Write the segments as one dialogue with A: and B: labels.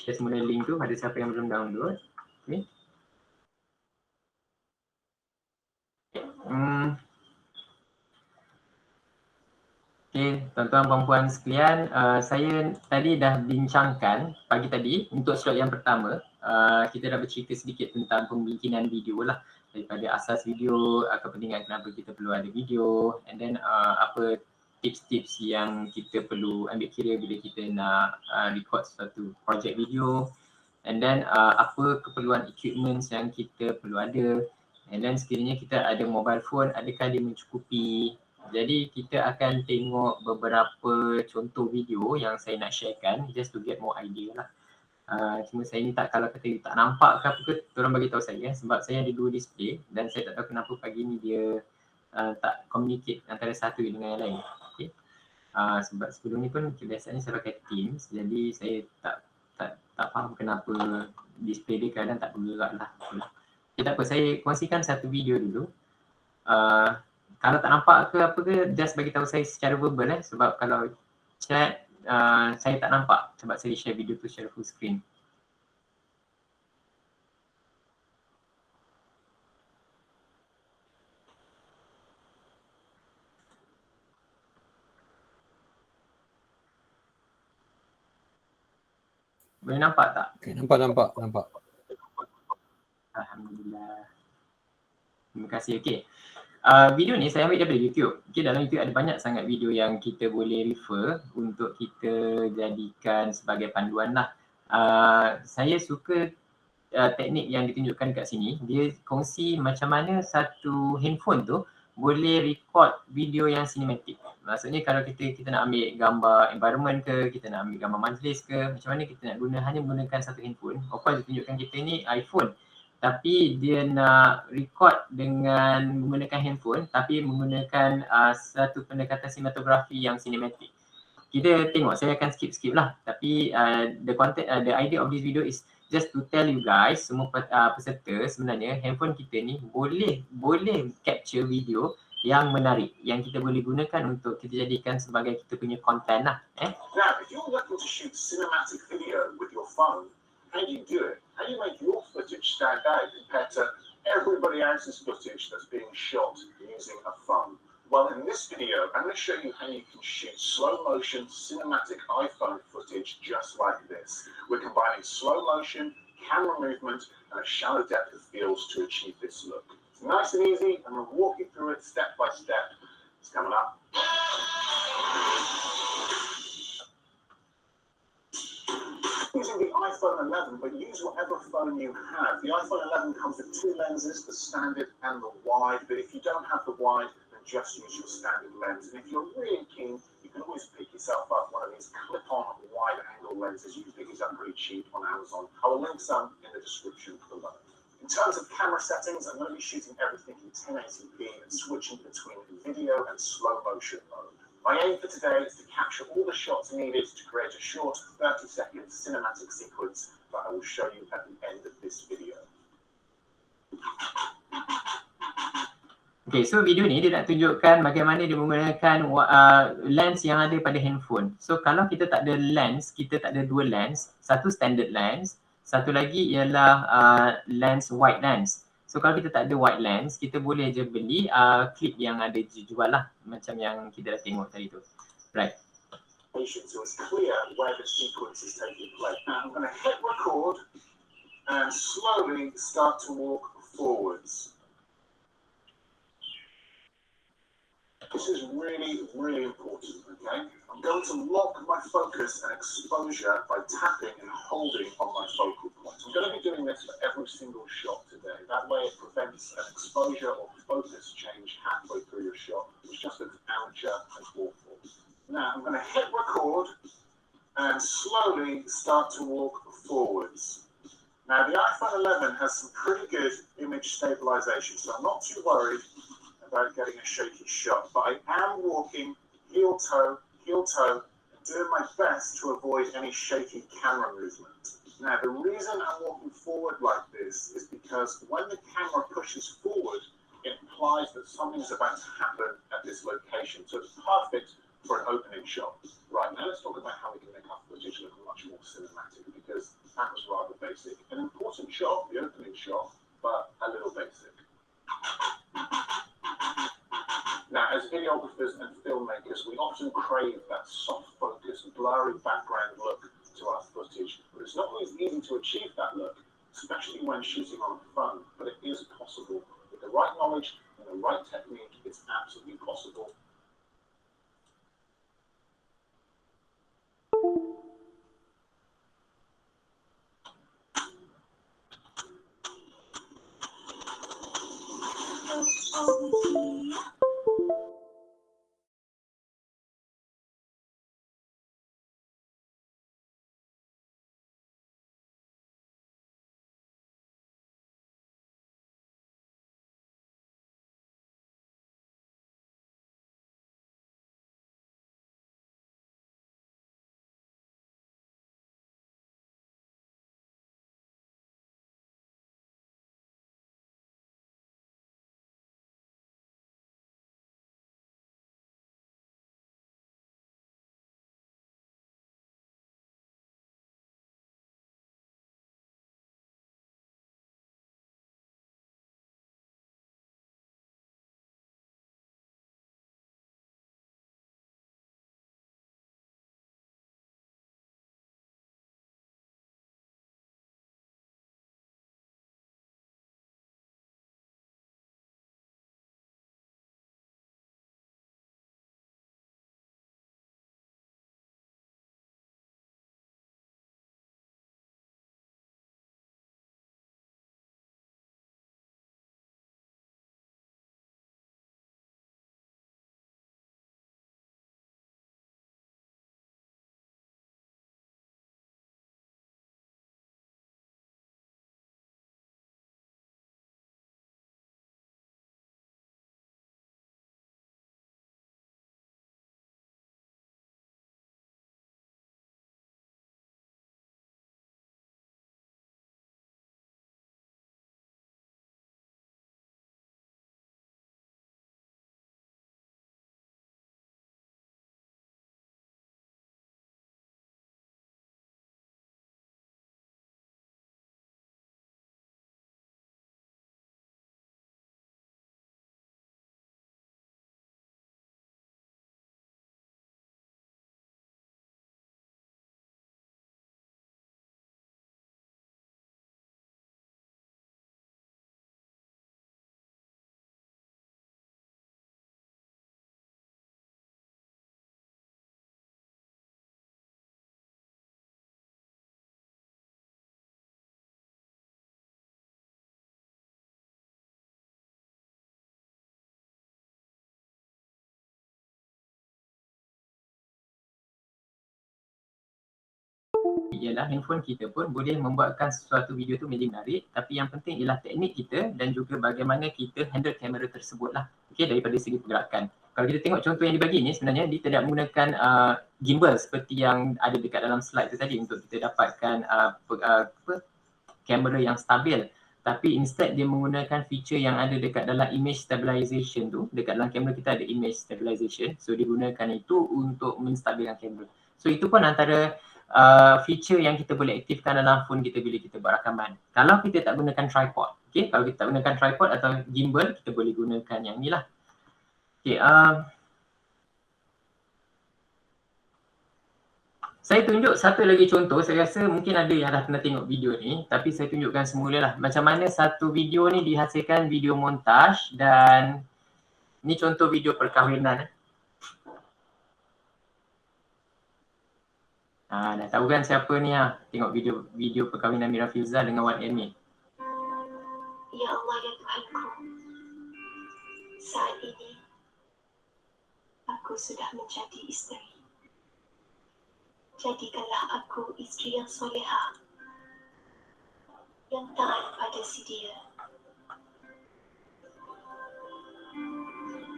A: share semula link tu pada siapa yang belum download. Okay. Okay, tuan-tuan puan-puan sekalian, saya tadi dah bincangkan pagi tadi untuk slot yang pertama, kita dah bercerita sedikit tentang pembikinan video lah, daripada asas video, kepentingan kenapa kita perlu ada video, and then apa tips-tips yang kita perlu ambil kira bila kita nak record suatu projek video, and then apa keperluan equipment yang kita perlu ada, and then sekiranya kita ada mobile phone, adakah dia mencukupi. Jadi kita akan tengok beberapa contoh video yang saya nak sharekan just to get more idea lah. Cuma saya ni kalau kata tak nampak ke apa ke, korang bagi tahu saya sebab saya ada 2 display dan saya tak tahu kenapa pagi ni dia tak communicate antara satu dengan yang lain. Okay. Sebab sebelum ni pun biasanya saya pakai Teams, jadi saya tak faham kenapa display dia kadang tak bergerak lah. Okay, tak apa, saya kongsikan satu video dulu. Kalau tak nampak ke apa ke, just bagi tahu saya secara verbal sebab kalau chat saya tak nampak sebab saya share video tu secara full screen. Boleh nampak tak?
B: Okay, nampak.
A: Alhamdulillah. Terima kasih. Okay. Video ni saya ambil daripada YouTube. Okay, dalam YouTube ada banyak sangat video yang kita boleh refer untuk kita jadikan sebagai panduan lah. Saya suka teknik yang ditunjukkan kat sini. Dia kongsi macam mana satu handphone tu boleh record video yang cinematic. Maksudnya kalau kita nak ambil gambar environment ke, kita nak ambil gambar majlis ke, macam mana kita nak hanya menggunakan satu handphone. Of course dia tunjukkan kita ni iPhone, tapi dia nak record dengan menggunakan handphone tapi menggunakan satu pendekatan sinematografi yang cinematic. Kita tengok, saya akan skip lah, tapi the idea of this video is just to tell you guys, semua peserta, sebenarnya handphone kita ni boleh capture video yang menarik yang kita boleh gunakan untuk kita jadikan sebagai kita punya content lah.
C: Now, if you're looking to shoot cinematic video with your phone, how do you do it? How do you make your footage stand out compared to everybody else's footage that's being shot using a phone? Well, in this video, I'm going to show you how you can shoot slow motion cinematic iPhone footage just like this. We're combining slow motion, camera movement, and a shallow depth of fields to achieve this look. It's nice and easy. I'm going to walk you through it step by step. It's coming up. Using the iPhone 11, but use whatever phone you have. The iPhone 11 comes with 2 lenses, the standard and the wide, but if you don't have the wide, then just use your standard lens. And if you're really keen, you can always pick yourself up one of these clip-on wide-angle lenses. You can pick these up pretty cheap on Amazon. I will link some in the description below. In terms of camera settings, I'm going to be shooting everything in 1080p and switching between video and slow motion mode. My aim for today is to capture all the shots needed to create a short 30-second cinematic sequence that I will show you at the end of this video.
A: Okay, so video ni dia nak tunjukkan bagaimana dia menggunakan lens yang ada pada handphone. So kalau kita tak ada lens, kita tak ada 2 lens, satu standard lens, satu lagi ialah lens wide lens. So kalau kita tak ada wide lens, kita boleh je beli clip yang ada dijual lah, macam yang kita dah tengok tadi tu. Right.
C: So it's clear where the sequence is taking place. Now I'm going to hit record and slowly start to walk forwards. This is really, really important, okay? I'm going to lock my focus and exposure by tapping and holding on my focal point. I'm going to be doing this for every single shot today. That way it prevents an exposure or focus change halfway through your shot, which just looks amateur and awful. Now I'm going to hit record and slowly start to walk forwards. Now the iPhone 11 has some pretty good image stabilization, so I'm not too worried about getting a shaky shot, but I am walking heel toe, and doing my best to avoid any shaky camera movement. Now the reason I'm walking forward like this is because when the camera pushes forward, it implies that something's about to happen at this location, so it's perfect for an opening shot. Right, now let's talk about how we can make our footage look much more cinematic, because basic. An important shot, the opening shot, but a little basic. Now, as videographers and filmmakers, we often crave that soft focus, blurry background look to our footage, but it's not always easy to achieve that look, especially when shooting on a phone, but it is possible. With the right knowledge and the right technique, it's absolutely possible.
A: Ialah handphone kita pun boleh membuatkan sesuatu video tu menjadi menarik, tapi yang penting ialah teknik kita dan juga bagaimana kita handle kamera tersebut lah. Okay, daripada segi pergerakan. Kalau kita tengok contoh yang dibagi ni, sebenarnya dia tidak menggunakan gimbal seperti yang ada dekat dalam slide tu tadi untuk kita dapatkan kamera yang stabil. Tapi instead dia menggunakan feature yang ada dekat dalam image stabilization tu. Dekat dalam kamera kita ada image stabilization. So dia gunakan itu untuk menstabilkan kamera. So itu pun antara feature yang kita boleh aktifkan dalam phone kita bila kita buat rakaman. Kalau kita tak gunakan tripod, okay? Kalau kita tak gunakan tripod atau gimbal, kita boleh gunakan yang ni lah. Okay, saya tunjuk satu lagi contoh. Saya rasa mungkin ada yang dah pernah tengok video ni, tapi saya tunjukkan semula lah macam mana satu video ni dihasilkan video montaj, dan ni contoh video perkahwinan. Dah tahu kan siapa ni lah. Tengok video perkahwinan Mira Filzah dengan Wan Emil.
B: Ya Allah, ya Tuhanku, saat ini aku sudah menjadi isteri. Jadikanlah aku isteri yang soleha, yang taat pada si dia,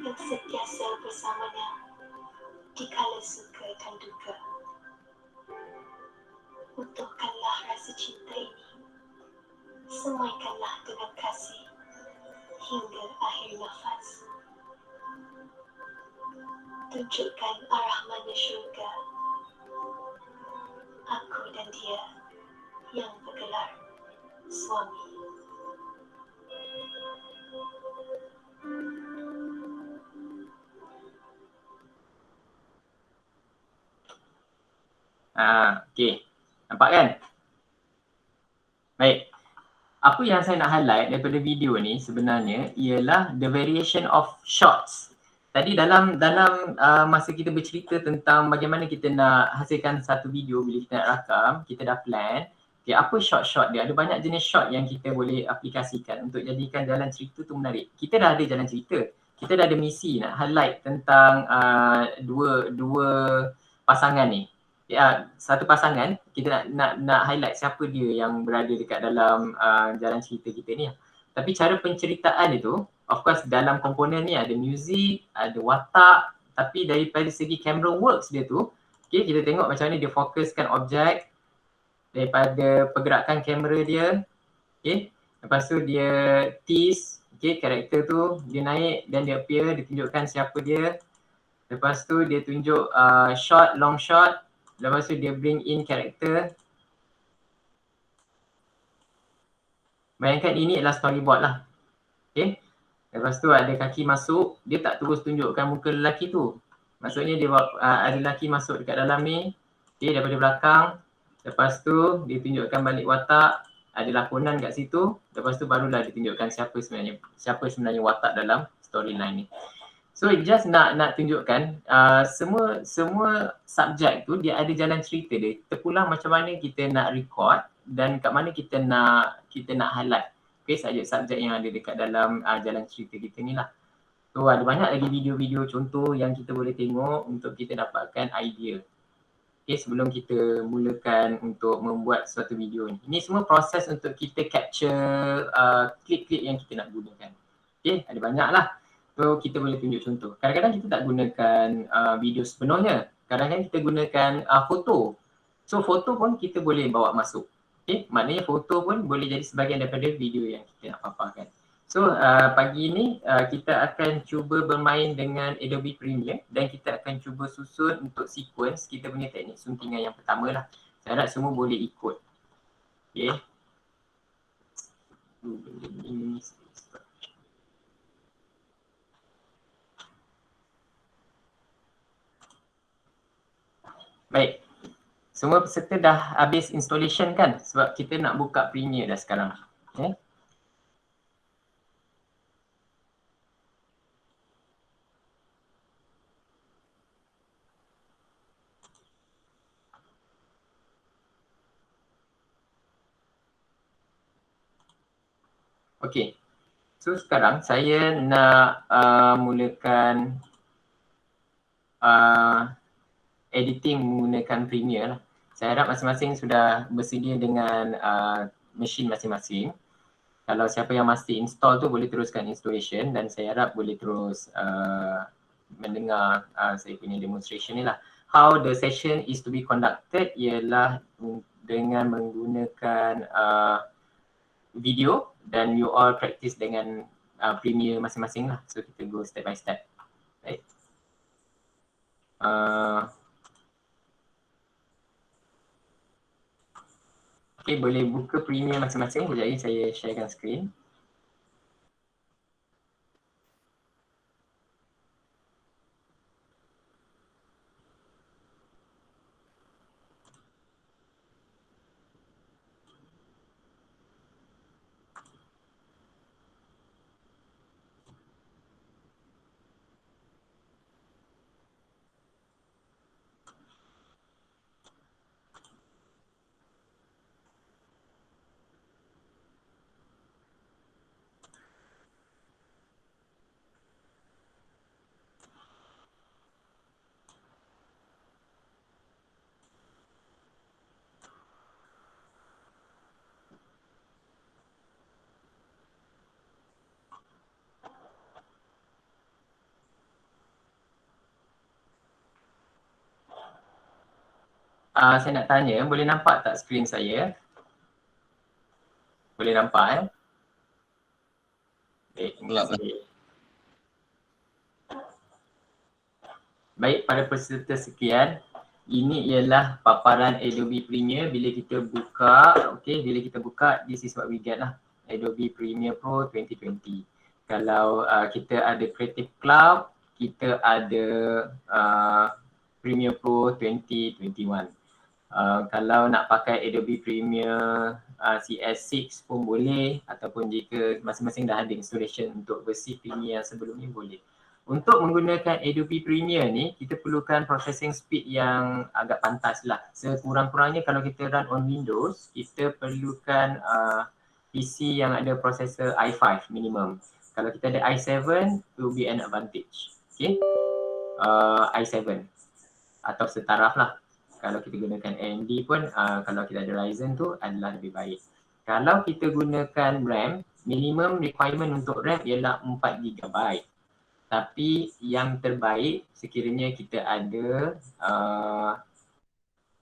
B: yang sentiasa bersamanya di kala suka dan duka. Utuhkanlah rasa cinta ini, semaikanlah dengan kasih hingga akhir nafas. Tunjukkan arah mana syurga, aku dan dia yang bergelar.
A: Okay, nampak kan? Baik, apa yang saya nak highlight daripada video ni sebenarnya ialah the variation of shots. Tadi dalam masa kita bercerita tentang bagaimana kita nak hasilkan satu video bila kita nak rakam, kita dah plan. Okay, apa shot-shot dia? Ada banyak jenis shot yang kita boleh aplikasikan untuk jadikan jalan cerita tu menarik. Kita dah ada jalan cerita. Kita dah ada misi nak highlight tentang dua pasangan ni. Ya, satu pasangan kita nak highlight siapa dia yang berada dekat dalam jalan cerita kita ni. Tapi cara penceritaan itu, of course dalam komponen ni ada music, ada watak, tapi daripada segi camera works dia tu, okay, kita tengok macam mana dia fokuskan objek daripada pergerakan kamera dia, okay. Lepas tu dia tease, okay, karakter tu dia naik dan dia appear, dia tunjukkan siapa dia. Lepas tu dia tunjuk shot, long shot. Lepas tu dia bring in karakter. Bayangkan ini adalah storyboard lah. Okay. Lepas tu ada kaki masuk. Dia tak terus tunjukkan muka lelaki tu. Maksudnya dia ada lelaki masuk dekat dalam ni. Okay, daripada belakang. Lepas tu dia tunjukkan balik watak. Ada lakonan kat situ. Lepas tu barulah dia tunjukkan siapa sebenarnya watak dalam storyline ni. So just nak tunjukkan semua subjek tu dia ada jalan cerita dia. Terpulang macam mana kita nak record dan kat mana kita nak highlight. Okay, subjek yang ada dekat dalam jalan cerita kita ni lah. So ada banyak lagi video-video contoh yang kita boleh tengok untuk kita dapatkan idea. Okay, sebelum kita mulakan untuk membuat suatu video ni. Ini semua proses untuk kita capture klip-klip yang kita nak gunakan. Okay, ada banyak lah. So kita boleh tunjuk contoh. Kadang-kadang kita tak gunakan video sepenuhnya. Kadang-kadang kita gunakan foto. So foto pun kita boleh bawa masuk. Okay, maknanya foto pun boleh jadi sebahagian daripada video yang kita nak paparkan. So pagi ni kita akan cuba bermain dengan Adobe Premiere dan kita akan cuba susun untuk sequence kita punya teknik suntingan yang pertama lah. Saya harap semua boleh ikut. Okay. Baik, semua peserta dah habis installation kan? Sebab kita nak buka Premiere dah sekarang. Okay. Okay, so sekarang saya nak mulakan editing menggunakan Premiere lah. Saya harap masing-masing sudah bersedia dengan mesin masing-masing. Kalau siapa yang masih install tu boleh teruskan installation dan saya harap boleh terus mendengar saya punya demonstration ni lah. How the session is to be conducted ialah dengan menggunakan video dan you all practice dengan Premiere masing-masing lah. So kita go step by step. Baik. Okay, boleh buka Premiere masing-masing. Jadi saya sharekan skrin. Saya nak tanya, boleh nampak tak skrin saya? Boleh nampak Baik, pada peserta sekian, ini ialah paparan Adobe Premiere bila kita buka. Okay, bila kita buka, this is what we get lah. Adobe Premiere Pro 2020. Kalau kita ada Creative Cloud, kita ada Premiere Pro 2021. Kalau nak pakai Adobe Premiere CS6 pun boleh, ataupun jika masing-masing dah ada installation untuk versi Premiere yang sebelum ni boleh. Untuk menggunakan Adobe Premiere ni, kita perlukan processing speed yang agak pantas lah. Sekurang-kurangnya kalau kita run on Windows, kita perlukan PC yang ada processor i5 minimum. Kalau kita ada i7, it will be an advantage. Okay, i7 atau setaraf lah. Kalau kita gunakan AMD pun, kalau kita ada Ryzen tu adalah lebih baik. Kalau kita gunakan RAM, minimum requirement untuk RAM ialah 4GB. Tapi yang terbaik sekiranya kita ada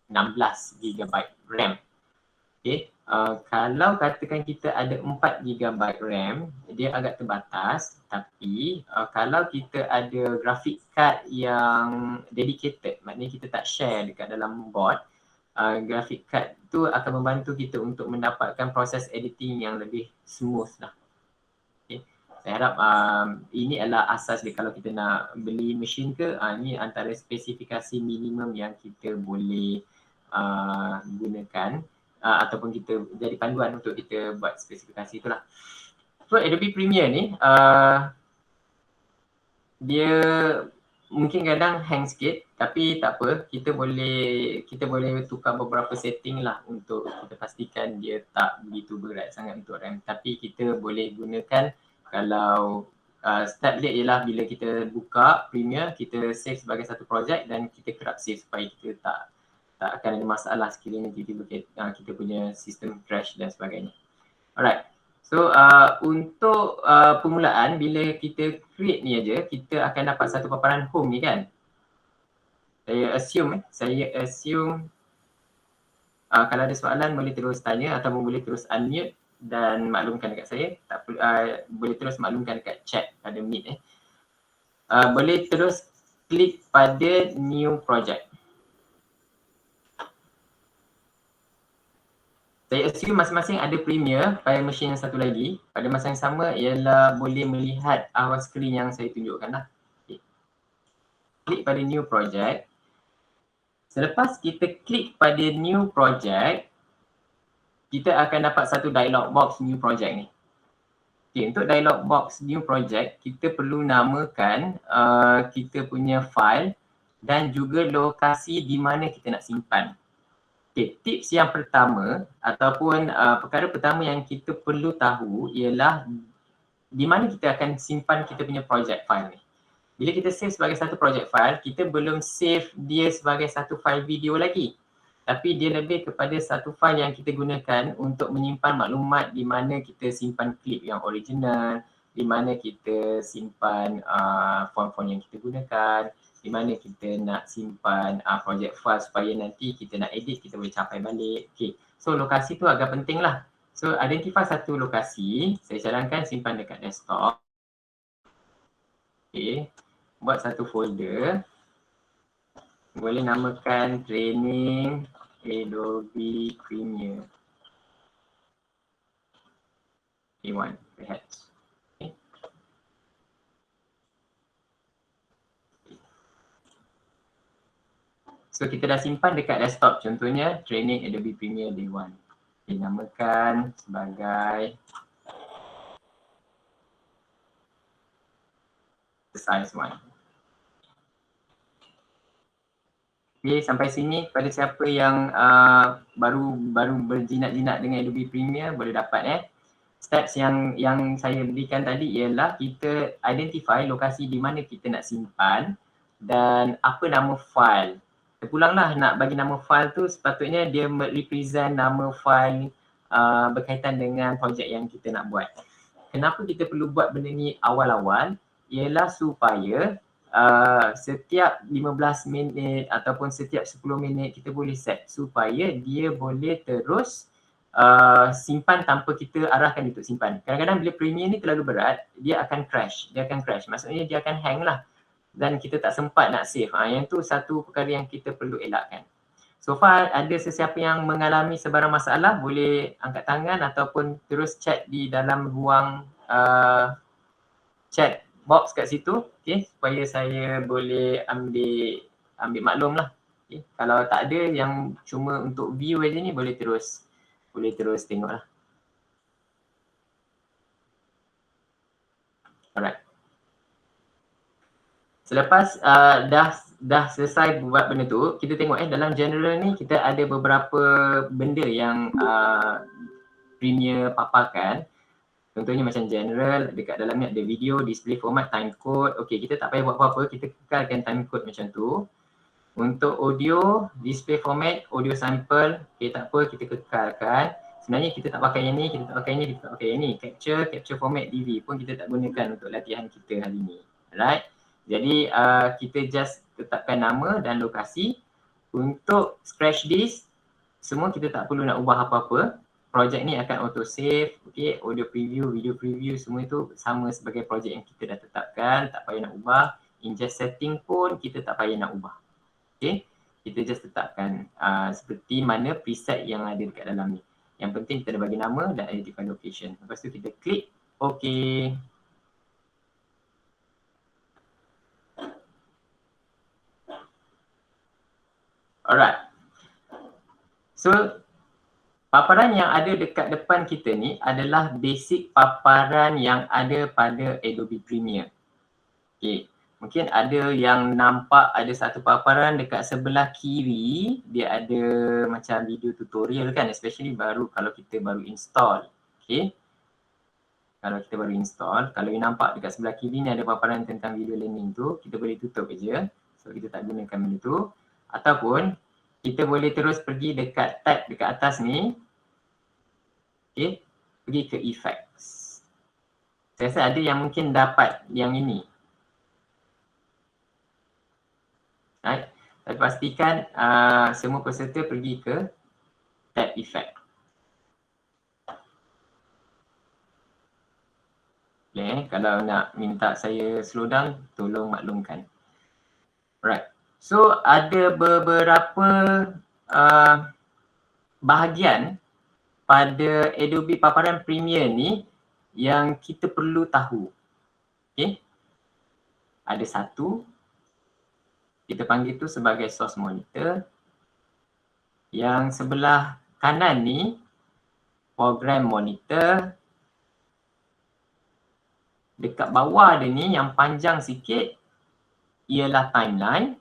A: 16GB RAM. Okay. Kalau katakan kita ada 4GB RAM, dia agak terbatas. Tapi kalau kita ada graphic card yang dedicated, maknanya kita tak share dekat dalam board, graphic card tu akan membantu kita untuk mendapatkan proses editing yang lebih smooth lah. Okay. Saya harap ini adalah asas dia kalau kita nak beli mesin ke, ini antara spesifikasi minimum yang kita boleh gunakan ataupun kita jadi panduan untuk kita buat spesifikasi itulah. So Adobe Premiere ni dia mungkin kadang hang sikit, tapi tak apa, kita boleh tukar beberapa setting lah untuk kita pastikan dia tak begitu berat sangat untuk RAM. Tapi kita boleh gunakan, kalau step dia ialah bila kita buka Premiere, kita save sebagai satu projek dan kita kerap save supaya kita tak akan ada masalah sekiranya tiba-tiba kita punya sistem crash dan sebagainya. Alright. So untuk permulaan, bila kita create ni aja, kita akan dapat satu paparan home ni kan. Saya assume kalau ada soalan boleh terus tanya ataupun boleh terus unmute dan maklumkan dekat saya. Tak boleh terus maklumkan dekat chat pada Meet boleh terus klik pada new project. Saya assume masing-masing ada Premiere pada mesin yang satu lagi. Pada masa yang sama ialah boleh melihat awal skrin yang saya tunjukkan lah. Okay. Klik pada new project. Selepas kita klik pada new project, kita akan dapat satu dialog box new project ni. Okay, untuk dialog box new project, kita perlu namakan kita punya file dan juga lokasi di mana kita nak simpan. Okay, tips yang pertama ataupun perkara pertama yang kita perlu tahu ialah di mana kita akan simpan kita punya project file ni. Bila kita save sebagai satu project file, kita belum save dia sebagai satu file video lagi. Tapi dia lebih kepada satu file yang kita gunakan untuk menyimpan maklumat di mana kita simpan klip yang original, di mana kita simpan font-font yang kita gunakan, di mana kita nak simpan project file supaya nanti kita nak edit, kita boleh capai balik. Okay. So lokasi tu agak penting lah. So identify satu lokasi, saya sarankan simpan dekat desktop. Okay. Buat satu folder. Boleh namakan training Adobe Premiere A1 perhaps. Okay. So kita dah simpan dekat desktop, contohnya training Adobe Premiere A1. Dinamakan sebagai exercise 1. Okay, sampai sini pada siapa yang baru berjinak-jinak dengan Adobe Premiere boleh dapat steps yang saya berikan tadi ialah kita identify lokasi di mana kita nak simpan dan apa nama file. Terpulanglah nak bagi nama file tu, sepatutnya dia represent nama file berkaitan dengan projek yang kita nak buat. Kenapa kita perlu buat benda ni awal-awal? Ialah supaya setiap 15 minit ataupun setiap 10 minit kita boleh set supaya dia boleh terus simpan tanpa kita arahkan dia untuk simpan. Kadang-kadang bila Premiere ni terlalu berat, dia akan crash. Maksudnya dia akan hang lah dan kita tak sempat nak save. Yang tu satu perkara yang kita perlu elakkan. So far ada sesiapa yang mengalami sebarang masalah, boleh angkat tangan ataupun terus chat di dalam ruang chat box kat situ, okay, supaya saya boleh ambil maklum lah Okay. Kalau tak ada yang cuma untuk view aja ni boleh terus tengok lah. Alright. Selepas dah selesai buat benda tu, kita tengok dalam general ni kita ada beberapa benda yang Premiere paparkan. Contohnya macam general, dekat dalam ni ada video, display format, time code. Okay, kita tak payah buat apa-apa, kita kekalkan time code macam tu. Untuk audio, display format, audio sample, okay tak apa, kita kekalkan. Sebenarnya kita tak pakai yang ni, kita tak pakai yang ni, kita tak pakai yang ni. Capture format DV pun kita tak gunakan untuk latihan kita hari ni. Alright. Jadi kita just tetapkan nama dan lokasi. Untuk scratch disk, semua kita tak perlu nak ubah apa-apa. Projek ni akan auto save, okay, audio preview, video preview, semua itu sama sebagai projek yang kita dah tetapkan, tak payah nak ubah. Ingest setting pun kita tak payah nak ubah. Okay, kita just tetapkan seperti mana preset yang ada dekat dalam ni. Yang penting kita dah bagi nama dan identify location. Lepas tu kita klik okay. Alright. So, paparan yang ada dekat depan kita ni adalah basic paparan yang ada pada Adobe Premiere. Okay. Mungkin ada yang nampak ada satu paparan dekat sebelah kiri, dia ada macam video tutorial kan, especially kalau kita baru install. Okay. Kalau kita baru install, kalau you nampak dekat sebelah kiri ni ada paparan tentang video learning tu, kita boleh tutup je. So kita tak gunakan benda tu. Ataupun kita boleh terus pergi dekat tab dekat atas ni. Okay, pergi ke effects. Saya rasa ada yang mungkin dapat yang ini. Right. Tapi pastikan semua peserta pergi ke tab effect. Boleh, kalau nak minta saya slow down, tolong maklumkan. Right. So ada beberapa bahagian pada Adobe paparan Premiere ni yang kita perlu tahu. Okay. Ada satu, kita panggil tu sebagai source monitor. Yang sebelah kanan ni program monitor. Dekat bawah dia ni yang panjang sikit ialah timeline.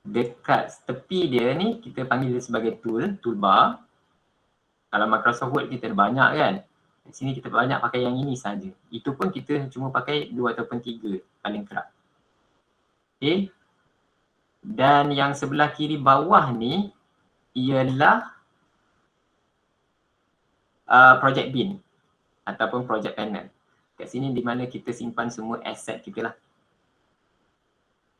A: Dekat tepi dia ni kita panggil dia sebagai toolbar. Kalau Microsoft Word kita ada banyak kan. Di sini kita banyak pakai yang ini saja. Itu pun kita cuma pakai 2 ataupun 3 paling kerap. Okay. Dan yang sebelah kiri bawah ni ialah project bin ataupun project panel. Kat sini di mana kita simpan semua aset kita lah.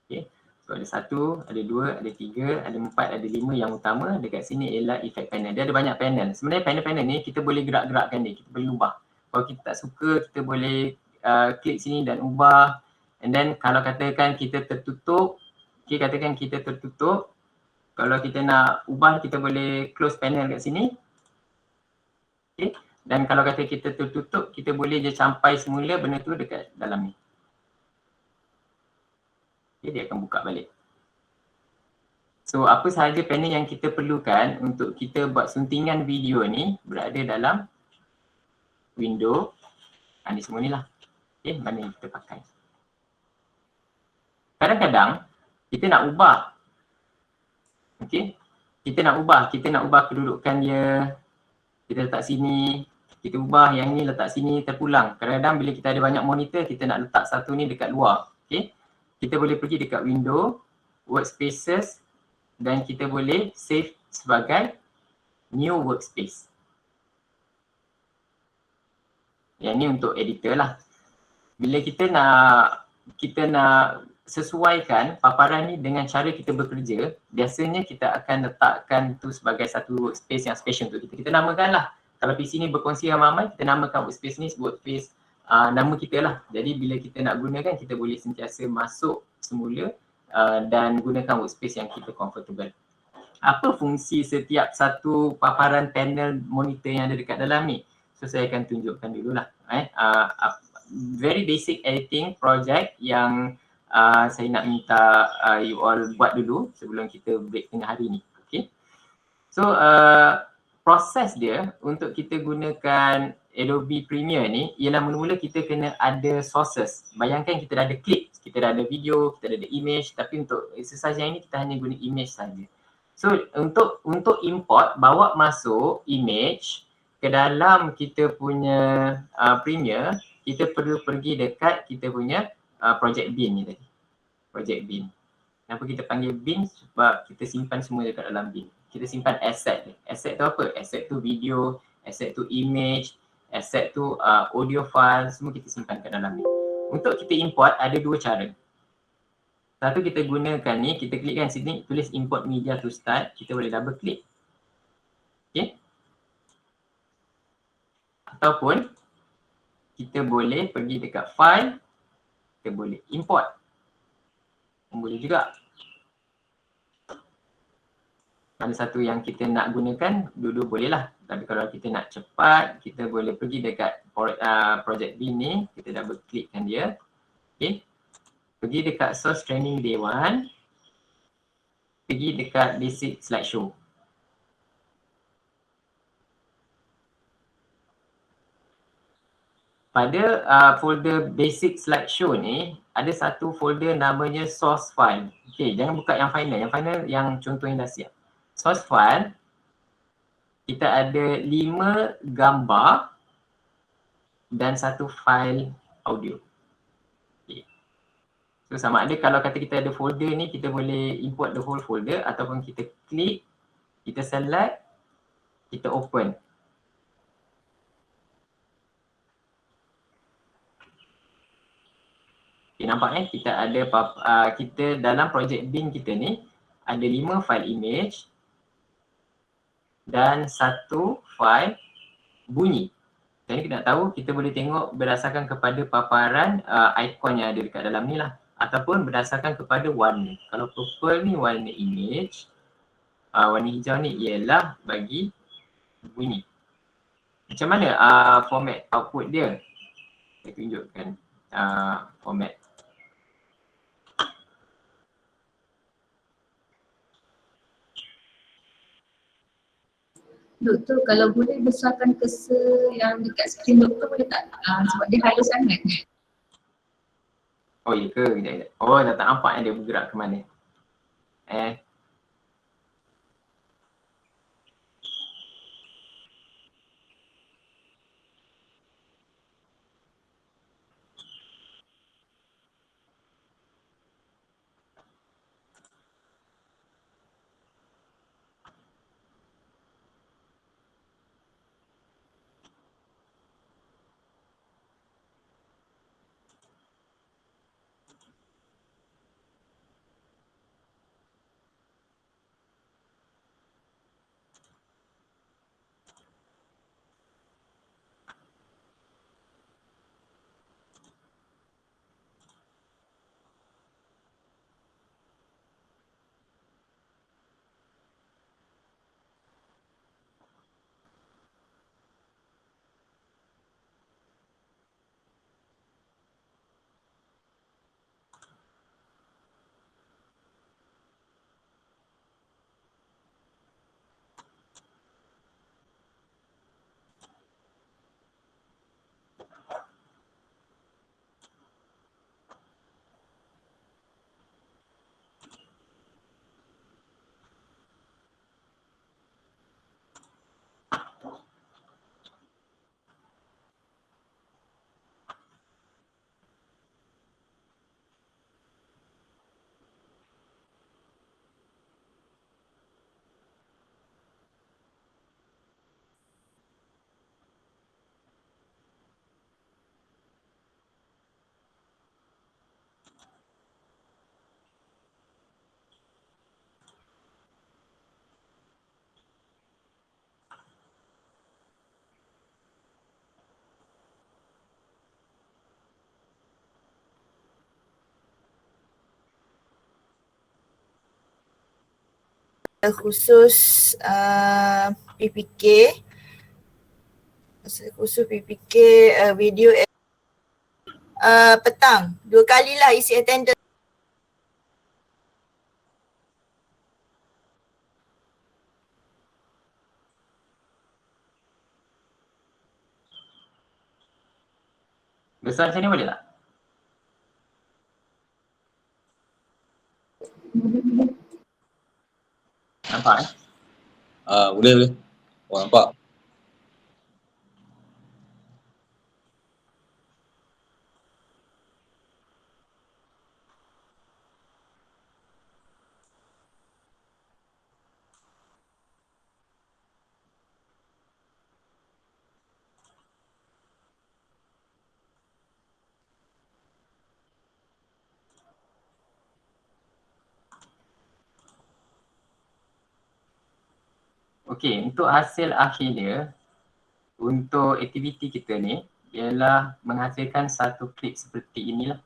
A: Okay. So ada 1, ada 2, ada 3, ada 4, ada 5 yang utama. Dekat sini ialah effect panel. Dia ada banyak panel. Sebenarnya panel-panel ni kita boleh gerak-gerakkan dia. Kita boleh ubah. Kalau kita tak suka, kita boleh klik sini dan ubah. And then kalau katakan kita tertutup. Okay, katakan kita tertutup. Kalau kita nak ubah, kita boleh close panel kat sini. Okay. Dan kalau kata kita tertutup, kita boleh je sampai semula benda tu dekat dalam ni. Okay, dia akan buka balik. So apa sahaja panel yang kita perlukan untuk kita buat suntingan video ni berada dalam window. Ni semua ni lah. Okay, mana yang kita pakai. Kadang-kadang kita nak ubah. Okay, kita nak ubah kedudukan dia. Kita letak sini, kita ubah yang ni letak sini, terpulang. Kadang-kadang bila kita ada banyak monitor, kita nak letak satu ni dekat luar. Okay. Kita boleh pergi dekat window, workspaces dan kita boleh save sebagai new workspace. Yang ni untuk editor lah. Bila kita nak sesuaikan paparan ni dengan cara kita bekerja, biasanya kita akan letakkan tu sebagai satu workspace yang special untuk kita. Kita namakan lah. Kalau PC ni berkongsi ramai-ramai, kita namakan workspace ni workspace nama kita lah. Jadi bila kita nak gunakan, kita boleh sentiasa masuk semula dan gunakan workspace yang kita comfortable. Apa fungsi setiap satu paparan panel monitor yang ada dekat dalam ni? So saya akan tunjukkan dululah. Very basic editing project yang saya nak minta you all buat dulu sebelum kita break tengah hari ni. Okay. So proses dia untuk kita gunakan Adobe Premiere ni ialah mula-mula kita kena ada sources. Bayangkan kita dah ada clip, kita dah ada video, kita dah ada image, tapi untuk exercise yang ini kita hanya guna image saja. So untuk import, bawa masuk image ke dalam kita punya Premiere, kita perlu pergi dekat kita punya project bin ni tadi. Project bin. Kenapa kita panggil bin? Sebab kita simpan semua dekat dalam bin. Kita simpan asset ni. Asset tu apa? Asset tu video, asset tu image, asset tu audio file, semua kita simpan kat dalam ni. Untuk kita import ada dua cara. Satu kita gunakan ni, kita klikkan sini, tulis import media to start, kita boleh double klik. Okay. Ataupun kita boleh pergi dekat file, kita boleh import. Boleh juga. Mana satu yang kita nak gunakan, dua-dua boleh lah. Tapi kalau kita nak cepat, kita boleh pergi dekat project bin ni, kita double klikkan dia. Okay. Pergi dekat source training day 1, pergi dekat basic slideshow. Pada folder basic slideshow ni, ada satu folder namanya source file. Okay, jangan buka yang final. Yang final yang contoh yang dah siap. Source file, kita ada 5 gambar dan 1 file audio. Okay. So sama ada kalau kata kita ada folder ni, kita boleh import the whole folder ataupun kita klik, kita select, kita open. Okay, nampak kita ada kita dalam project bin kita ni ada 5 file image dan 1 file bunyi. Jadi kita nak tahu, kita boleh tengok berdasarkan kepada paparan ikon yang ada dekat dalam ni lah, ataupun berdasarkan kepada warna. Kalau purple ni warna image, warna hijau ni ialah bagi bunyi. Macam mana format output dia? Saya tunjukkan format.
D: Doktor, kalau boleh besarkan cursor yang dekat skrin doktor boleh tak? Sebab dia halus sangat.
A: Oh iya ke? Sekejap. Oh dah tak nampak dia bergerak ke mana.
E: Khusus PPK, video petang 2 kali lah isi attendance.
A: Besar macam ni boleh tak? Nampak eh?
E: Boleh. Oh, nampak.
A: Okey, untuk hasil akhir dia, untuk aktiviti kita ni ialah menghasilkan satu klip seperti inilah.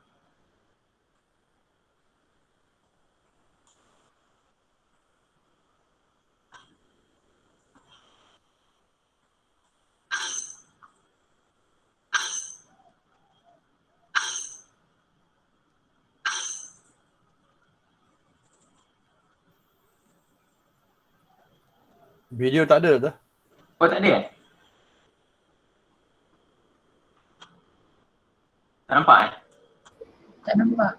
F: Video tak ada tu.
A: Oh tak ada eh? Tak nampak eh?
D: Tak nampak.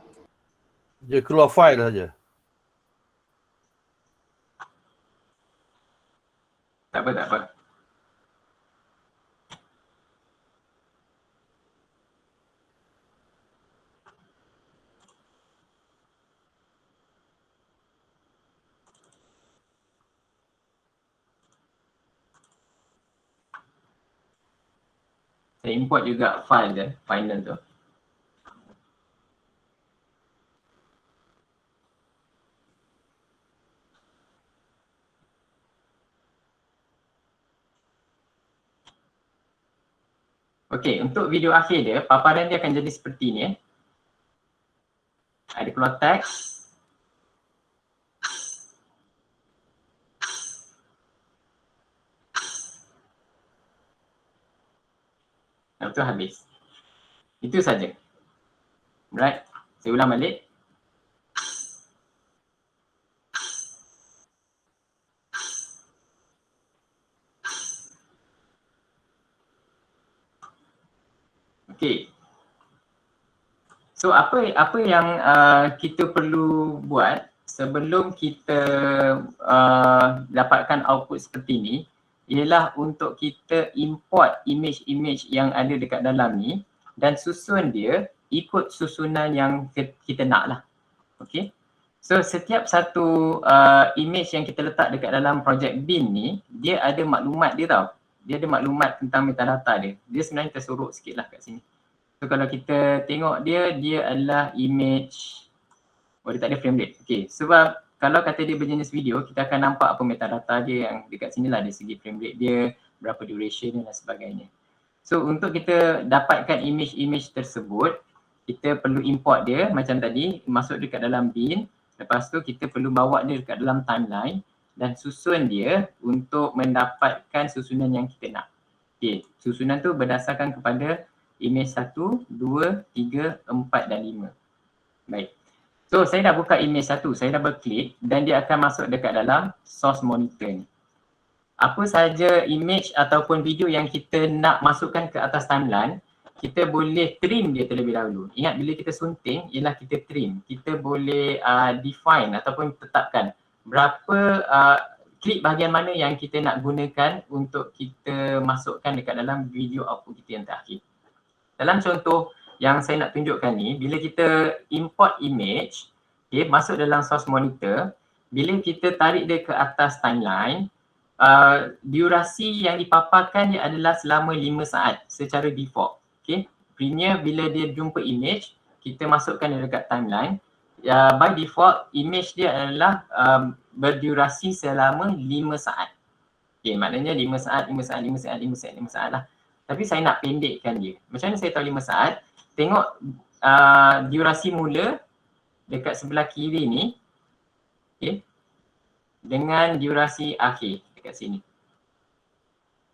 F: Dia keluar file saja.
A: Tak apa. Saya import juga file dia, final tu. Okey, untuk video akhir dia, paparan dia akan jadi seperti ni. Ada keluar teks. Lepas tu habis. Itu saja. Right. Saya ulang balik. Okey. So apa yang kita perlu buat sebelum kita dapatkan output seperti ni ialah untuk kita import image-image yang ada dekat dalam ni dan susun dia ikut susunan yang kita nak lah. Okay. So setiap satu image yang kita letak dekat dalam project bin ni, dia ada maklumat dia tau. Dia ada maklumat tentang metadata dia. Dia sebenarnya tersorok sikit lah kat sini. So kalau kita tengok dia adalah image, dia tak ada frame rate. Okay, sebab kalau kata dia berjenis video, kita akan nampak apa metadata dia yang dekat sini lah, dari segi frame rate dia, berapa duration dia dan sebagainya. So untuk kita dapatkan image-image tersebut, kita perlu import dia macam tadi, masuk dekat dalam bin. Lepas tu kita perlu bawa dia dekat dalam timeline dan susun dia untuk mendapatkan susunan yang kita nak. Okay, susunan tu berdasarkan kepada image 1, 2, 3, 4 dan 5. Baik. So saya dah buka image 1, saya double klik dan dia akan masuk dekat dalam source monitor ni. Apa sahaja image ataupun video yang kita nak masukkan ke atas timeline, kita boleh trim dia terlebih dahulu. Ingat bila kita sunting ialah kita trim. Kita boleh define ataupun tetapkan berapa klik bahagian mana yang kita nak gunakan untuk kita masukkan dekat dalam video output kita yang terakhir. Dalam contoh yang saya nak tunjukkan ni, bila kita import image, okay, masuk dalam source monitor, bila kita tarik dia ke atas timeline, durasi yang dipaparkan dia adalah selama 5 saat secara default. Okay. Premier bila dia jumpa image, kita masukkan dia dekat timeline. By default, image dia adalah berdurasi selama 5 saat. Okay, maknanya 5 saat lah. Tapi saya nak pendekkan dia. Macam mana saya tahu 5 saat? Tengok durasi mula dekat sebelah kiri ni. Okay. Dengan durasi akhir dekat sini.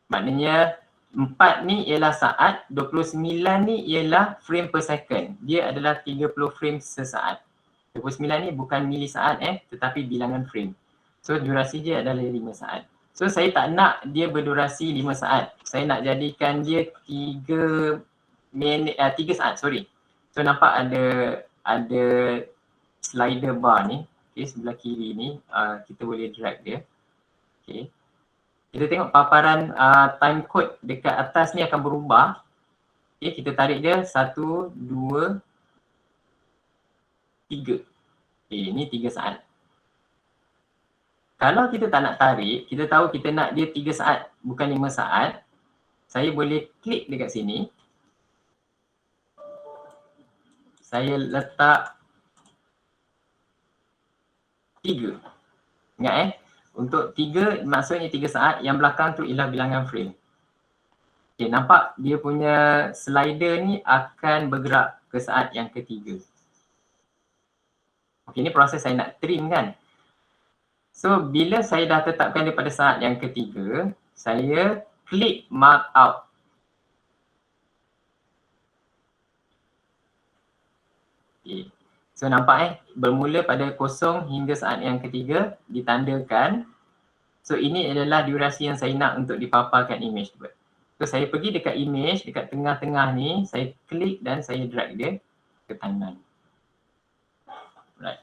A: Maknanya 4 ni ialah saat, 29 ni ialah frame per second. Dia adalah 30 frame sesaat. 29 ni bukan milisaat tetapi bilangan frame. So durasi dia adalah 5 saat. So saya tak nak dia berdurasi 5 saat. Saya nak jadikan dia 3 3 saat, sorry. So nampak ada slider bar ni, okay, sebelah kiri ni, kita boleh drag dia. Okay. Kita tengok paparan time code dekat atas ni akan berubah. Okay, kita tarik dia 1, 2, 3. Okay, ni 3 saat. Kalau kita tak nak tarik, kita tahu kita nak dia 3 saat, bukan 5 saat. Saya boleh klik dekat sini. Saya letak 3. Ingat untuk 3 maksudnya 3 saat, yang belakang tu ialah bilangan frame. Okay, nampak dia punya slider ni akan bergerak ke saat yang ketiga. Okay, ni proses saya nak trim kan. So bila saya dah tetapkan dia pada saat yang ketiga, saya klik mark out. Okay. So nampak bermula pada 0 hingga saat yang ketiga ditandakan. So ini adalah durasi yang saya nak untuk dipaparkan image tu. So saya pergi dekat image, dekat tengah-tengah ni, saya klik dan saya drag dia ke timeline. Right.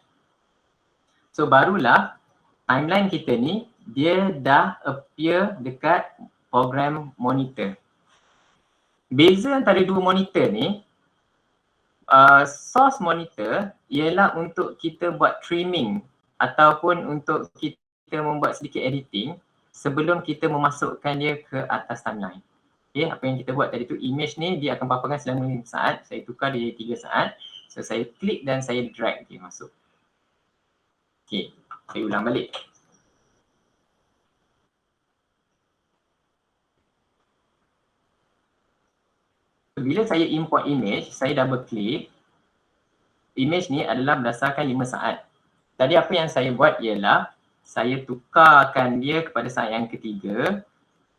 A: So barulah timeline kita ni dia dah appear dekat program monitor. Beza antara dua monitor ni, source monitor ialah untuk kita buat trimming ataupun untuk kita membuat sedikit editing sebelum kita memasukkan dia ke atas timeline. Okay, apa yang kita buat tadi tu, image ni dia akan paparkan selama 5 saat, saya tukar dia 3 saat. So saya klik dan saya drag dia masuk. Okay, saya ulang balik. Bila saya import image, saya double klik. Image ni adalah berdasarkan 5 saat. Tadi apa yang saya buat ialah saya tukarkan dia kepada saat yang ketiga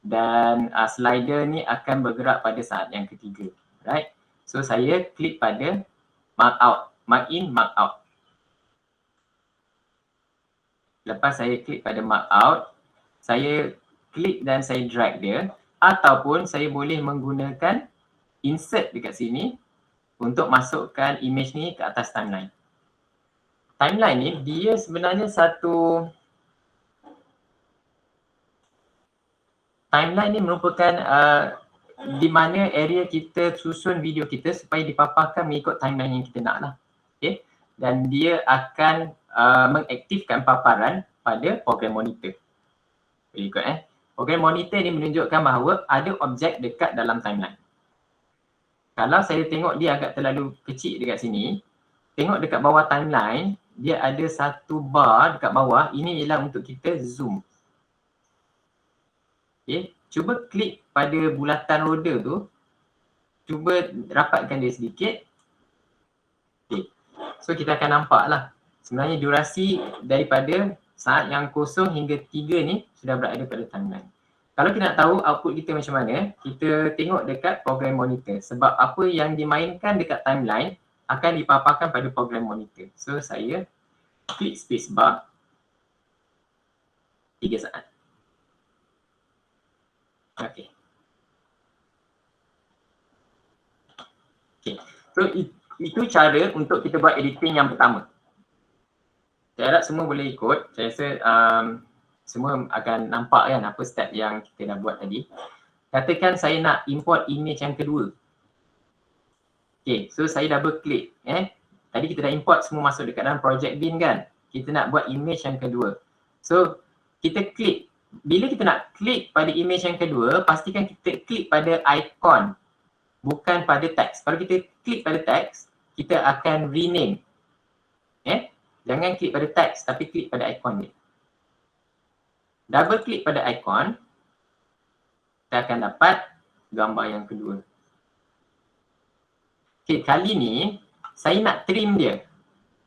A: dan slider ni akan bergerak pada saat yang ketiga. Right? So saya klik pada mark out, mark in, mark out. Lepas saya klik pada mark out, saya klik dan saya drag dia, ataupun saya boleh menggunakan insert dekat sini untuk masukkan image ni ke atas timeline. Timeline ni dia sebenarnya satu, timeline ni merupakan di mana area kita susun video kita supaya dipaparkan mengikut timeline yang kita nak lah. Okay? Dan dia akan mengaktifkan paparan pada program monitor. Boleh ikut Program monitor ni menunjukkan bahawa ada objek dekat dalam timeline. Kalau saya tengok dia agak terlalu kecil dekat sini, tengok dekat bawah timeline, dia ada satu bar dekat bawah, ini ialah untuk kita zoom. Okay, cuba klik pada bulatan roda tu, cuba rapatkan dia sedikit. Okay, so kita akan nampak lah, sebenarnya durasi daripada saat yang 0 hingga 3 ni sudah berada pada timeline. Kalau kita nak tahu output kita macam mana, kita tengok dekat program monitor. Sebab apa yang dimainkan dekat timeline akan dipaparkan pada program monitor. So saya klik spacebar 3 saat. Okay. Okay. So itu cara untuk kita buat editing yang pertama. Saya harap semua boleh ikut. Saya rasa semua akan nampak kan apa step yang kita dah buat tadi. Katakan saya nak import image yang kedua. Okay, so saya double klik. Tadi kita dah import semua masuk dekat dalam project bin kan. Kita nak buat image yang kedua. So kita klik. Bila kita nak klik pada image yang kedua, pastikan kita klik pada icon, bukan pada teks. Kalau kita klik pada teks, kita akan rename. Jangan klik pada teks tapi klik pada icon dia. Double klik pada icon, kita akan dapat gambar yang kedua. Okay, kali ni saya nak trim dia.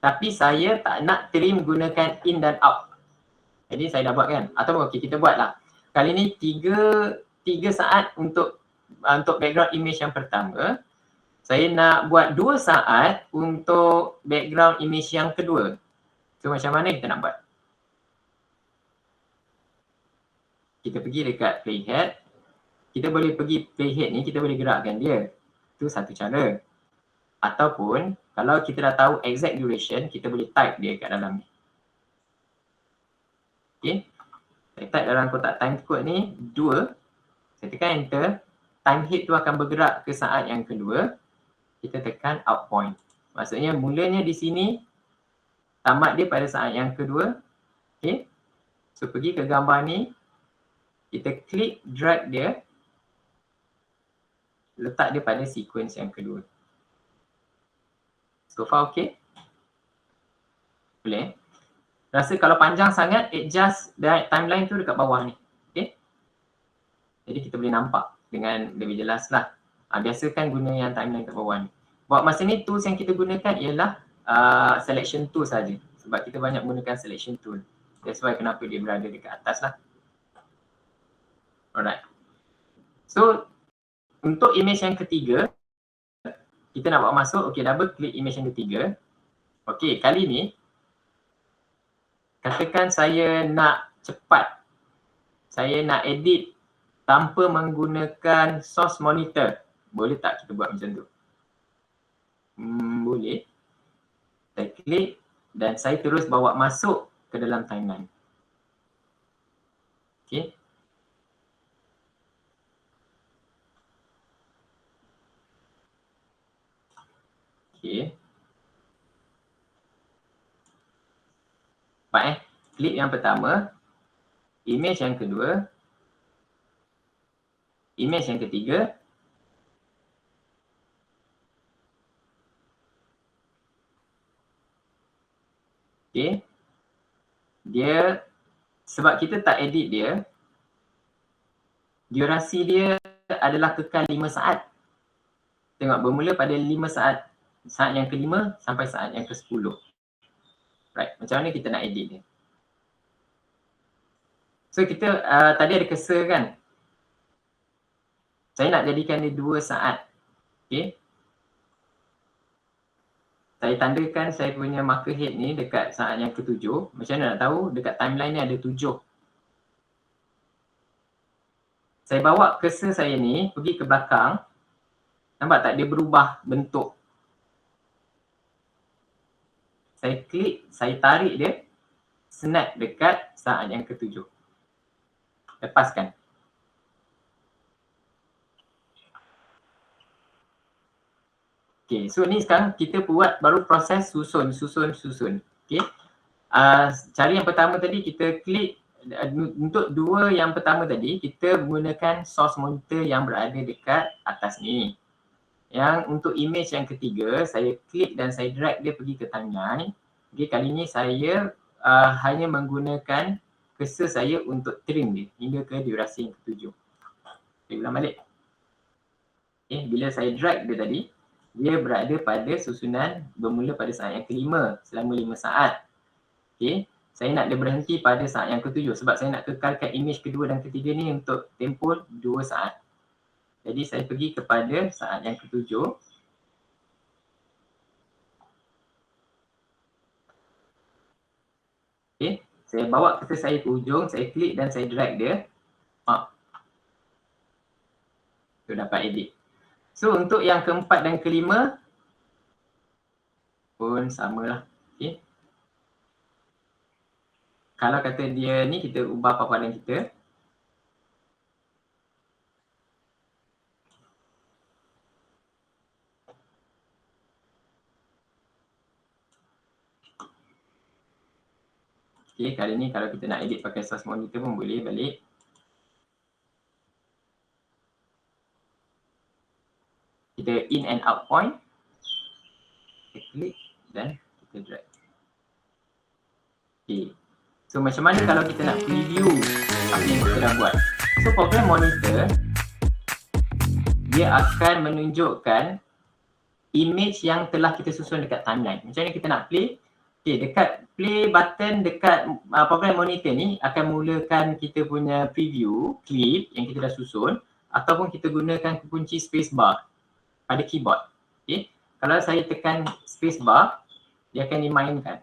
A: Tapi saya tak nak trim gunakan in dan out. Jadi saya dah buat kan? Atau okay, kita buat lah. Kali ni 3 saat untuk background image yang pertama. Saya nak buat 2 saat untuk background image yang kedua. So macam mana kita nak buat? Kita pergi dekat playhead. Kita boleh pergi playhead ni, kita boleh gerakkan dia. Itu satu cara. Ataupun kalau kita dah tahu exact duration, kita boleh type dia kat dalam ni. Okay. Saya type dalam kotak time code ni 2. Saya tekan enter. Time hit tu akan bergerak ke saat yang kedua. Kita tekan out point. Maksudnya mulanya di sini, tamat dia pada saat yang kedua. Okay. So pergi ke gambar ni. Kita klik drag dia. Letak dia pada sequence yang kedua. So far okay? Boleh? Rasa kalau panjang sangat, adjust timeline tu dekat bawah ni. Okay? Jadi kita boleh nampak dengan lebih jelas lah. Biasa kan guna yang timeline kat bawah ni. Buat masa ni tools yang kita gunakan ialah selection tool saja. Sebab kita banyak gunakan selection tool. That's why kenapa dia berada dekat atas lah. Alright. So untuk image yang ketiga, kita nak bawa masuk. Okay, double klik image yang ketiga. Okay, kali ni katakan saya nak cepat. Saya nak edit tanpa menggunakan source monitor. Boleh tak kita buat macam tu? Boleh. Saya klik dan saya terus bawa masuk ke dalam timeline. Okay. Okay. Nampak Klik yang pertama. Image yang kedua. Image yang ketiga. Okay. Dia, sebab kita tak edit dia, durasi dia adalah kekal 5 saat. Tengok, bermula pada 5 saat. Saat yang ke-5 sampai saat yang ke-10. Right, macam mana kita nak edit dia? So kita tadi ada cursor kan? Saya nak jadikan dia 2 saat. Okay. Saya tandakan saya punya marker head ni dekat saat yang ke-7. Macam mana nak tahu? Dekat timeline ni ada 7. Saya bawa cursor saya ni pergi ke belakang. Nampak tak? Dia berubah bentuk. Saya klik, saya tarik dia. Snap dekat saat yang ke-7. Lepaskan. Okay, so ni sekarang kita buat baru proses susun. Okay. Cara yang pertama tadi kita klik, untuk 2 yang pertama tadi kita menggunakan source monitor yang berada dekat atas ni. Yang untuk image yang ketiga, saya klik dan saya drag dia pergi ke timeline. Okay, kali ni saya hanya menggunakan cursor saya untuk trim dia hingga ke durasi yang ke-7. Okay, ulang balik. Okay, bila saya drag dia tadi, dia berada pada susunan bermula pada saat yang ke-5 selama 5 saat. Okay, saya nak dia berhenti pada saat yang ke-7 sebab saya nak kekalkan image kedua dan ketiga ni untuk tempoh 2 saat. Jadi saya pergi kepada saat yang ke-7. Okay, saya bawa cursor saya ke ujung, saya klik dan saya drag dia. Tu dapat edit. So untuk yang keempat dan kelima pun samalah. Okay. Kalau kata dia ni kita ubah paparan kita. Okay, kali ni kalau kita nak edit pakai source monitor pun boleh balik. Kita in and out point. Kita klik dan kita drag. Okay. So macam mana kalau kita nak preview apa yang kita dah buat? So program monitor, dia akan menunjukkan image yang telah kita susun dekat timeline. Macam mana kita nak play? Okay, dekat play button dekat program monitor ni akan mulakan kita punya preview clip yang kita dah susun ataupun kita gunakan kunci spacebar pada keyboard. Okay. Kalau saya tekan spacebar, dia akan dimainkan.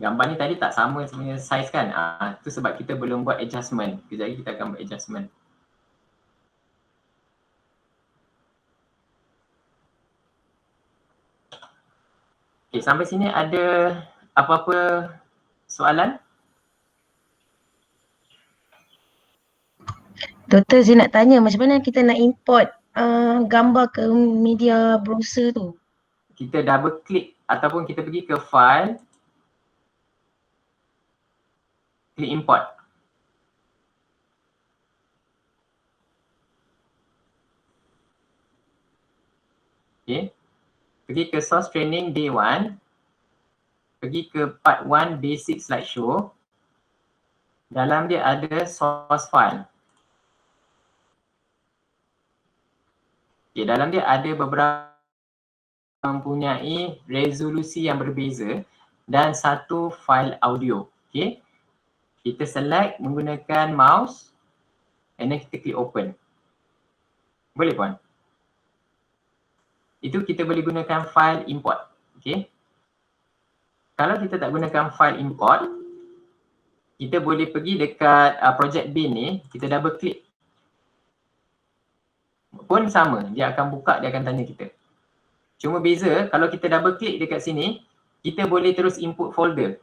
A: Gambar ni tadi tak sama sebenarnya size kan. Tu sebab kita belum buat adjustment. Kejap lagi kita akan buat adjustment. Okay, sampai sini ada apa-apa soalan?
G: Doktor, saya nak tanya macam mana kita nak import gambar ke media browser tu?
A: Kita double klik ataupun kita pergi ke file, klik import. Okay. Pergi ke source training day 1. Pergi ke part 1 basic slideshow. Dalam dia ada source file. Okay, dalam dia ada beberapa mempunyai resolusi yang berbeza dan satu file audio. Okay. Kita select menggunakan mouse and then kita klik open. Boleh puan? Itu kita boleh gunakan file import. Okay. Kalau kita tak gunakan file import, kita boleh pergi dekat project bin ni, kita double klik. Pun sama, dia akan buka, dia akan tanya kita. Cuma beza, kalau kita double klik dekat sini, kita boleh terus input folder.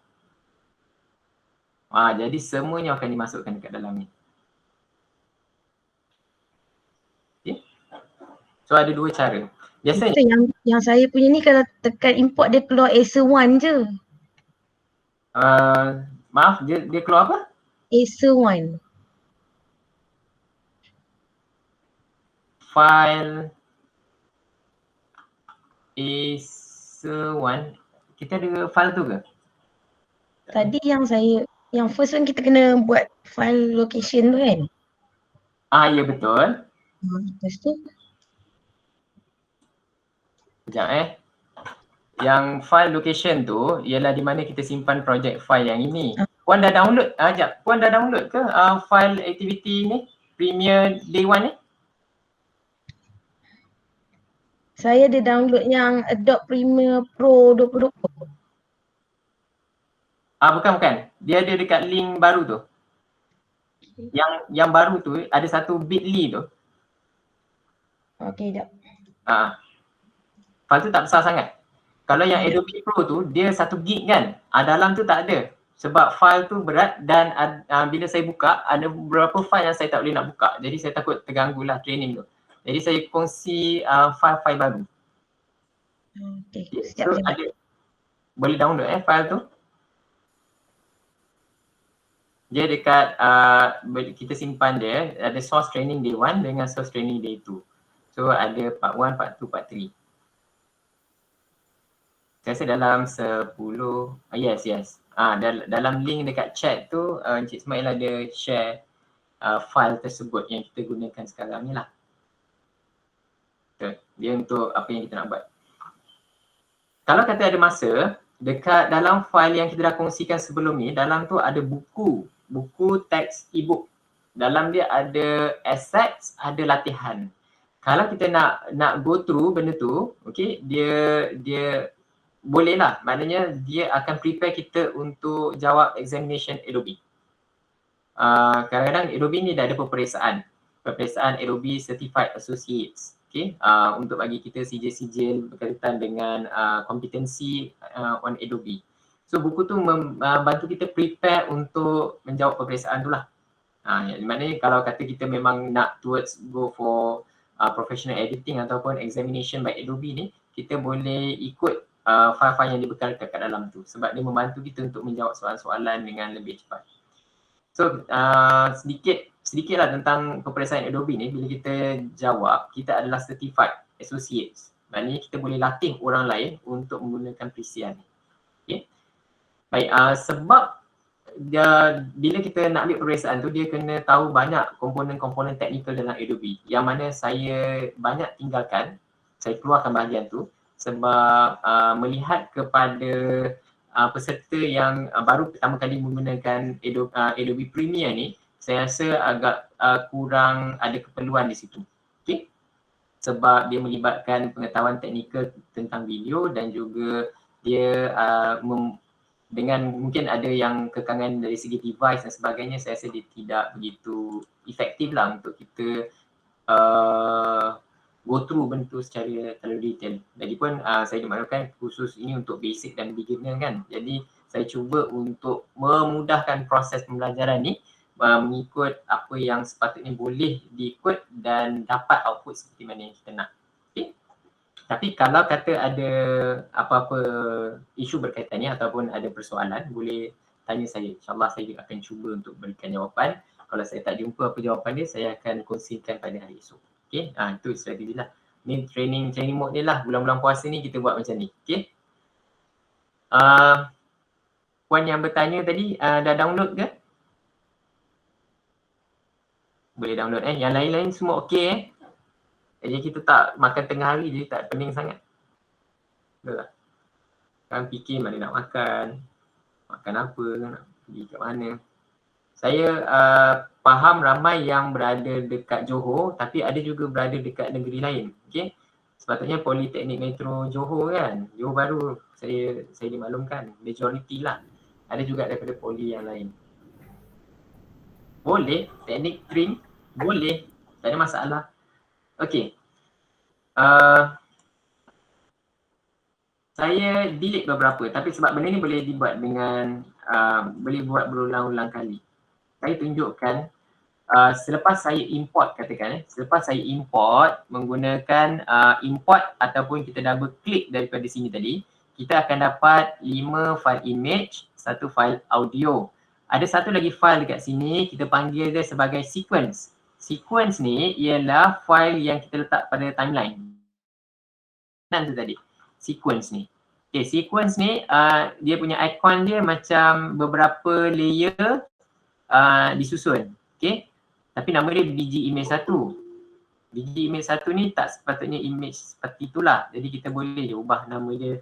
A: Jadi semuanya akan dimasukkan dekat dalam ni. Okay. So ada dua cara. Biasanya
G: yang saya punya ni kalau tekan import dia keluar ASA1 je.
A: Maaf, dia keluar apa?
G: ASA1.
A: File ASA1. Kita ada file tu ke?
G: Tadi yang first one kita kena buat file location tu kan?
A: Ya betul.
G: Lepas tu?
A: Sekejap Yang file location tu ialah di mana kita simpan project file yang ini. Puan dah download? Puan dah download ke file activity ni? Premiere Day 1 ni?
G: Saya ada download yang Adobe Premiere Pro 2020.
A: Bukan. Dia ada dekat link baru tu. Yang baru tu ada satu bit.ly tu.
G: Okey, jap.
A: File tu tak besar sangat. Kalau yang Adobe Pro tu dia 1 gig kan. Dalam tu tak ada. Sebab file tu berat dan bila saya buka ada beberapa file yang saya tak boleh nak buka. Jadi saya takut terganggulah training tu. Jadi saya kongsi file-file baru.
G: Okey,
A: So ada, boleh download file tu. Dia dekat kita simpan dia, ada source training day 1 dengan source training day 2. So ada part 1, part 2, part 3. Saya rasa dalam 10, yes. Dalam link dekat chat tu, Encik Ismail ada share file tersebut yang kita gunakan sekarang ni lah. Dia untuk apa yang kita nak buat. Kalau kata ada masa, dekat dalam file yang kita dah kongsikan sebelum ni, dalam tu ada buku teks ebook. Dalam dia ada assets, ada latihan. Kalau kita nak go through benda tu, okay, dia boleh lah. Maknanya dia akan prepare kita untuk jawab examination Adobe. Kadang-kadang Adobe ni dah ada peperiksaan Adobe Certified Associates. Okay, untuk bagi kita sijil-sijil berkaitan dengan kompetensi on Adobe. So buku tu membantu kita prepare untuk menjawab peperiksaan tu lah. Maknanya kalau kata kita memang nak towards go for professional editing ataupun examination by Adobe ni, kita boleh ikut file-file yang dibekalkan kat dalam tu. Sebab dia membantu kita untuk menjawab soalan-soalan dengan lebih cepat. So sedikit lah tentang peperiksaan Adobe ni. Bila kita jawab, kita adalah certified associates. Maknanya kita boleh latih orang lain untuk menggunakan PCR ni. Okay. Baik, sebab bila kita nak ambil peperiksaan tu, dia kena tahu banyak komponen-komponen teknikal dalam Adobe. Yang mana saya banyak tinggalkan, saya keluarkan bahagian tu sebab melihat kepada peserta yang baru pertama kali menggunakan Adobe Premiere ni, saya rasa agak kurang ada keperluan di situ. Okay? Sebab dia melibatkan pengetahuan teknikal tentang video dan juga dia dengan mungkin ada yang kekangan dari segi device dan sebagainya, saya rasa dia tidak begitu efektif lah untuk kita go through benda tu secara terlalu detail. Lagipun saya dimaklumkan khusus ini untuk basic dan beginner kan. Jadi saya cuba untuk memudahkan proses pembelajaran ni mengikut apa yang sepatutnya boleh diikut dan dapat output seperti mana yang kita nak. Okay. Tapi kalau kata ada apa-apa isu berkaitannya ataupun ada persoalan, boleh tanya saya. InsyaAllah saya akan cuba untuk berikan jawapan. Kalau saya tak jumpa apa jawapan dia, saya akan kongsikan pada hari esok. Okay, itu strategi lah. Ni training mode ni lah. Bulan-bulan puasa ni kita buat macam ni. Okay. Puan yang bertanya tadi, dah download ke? Boleh download Yang lain-lain semua okey Jadi kita tak makan tengah hari jadi tak pening sangat. Betul tak? Kan fikir mana nak makan apa, nak pergi kat mana. Saya faham ramai yang berada dekat Johor tapi ada juga berada dekat negeri lain. Okey. Sepatutnya Politeknik Metro Johor kan. Johor Bahru saya dimaklumkan majoriti lah. Ada juga daripada poli yang lain. Boleh, teknik trim boleh, tak ada masalah. Okey. Saya delete beberapa tapi sebab benda ni boleh dibuat dengan boleh buat berulang-ulang kali. Saya tunjukkan selepas saya import selepas saya import menggunakan import ataupun kita double klik daripada sini tadi, kita akan dapat 5 file image, 1 file audio. Ada satu lagi file dekat sini, kita panggil dia sebagai sequence. Sequence ni ialah file yang kita letak pada timeline. Nanti tadi, sequence ni. Okay, sequence ni dia punya icon dia macam beberapa layer disusun. Okay, tapi nama dia biji image 1. Biji image 1 ni tak sepatutnya image seperti itulah. Jadi kita boleh je ubah nama dia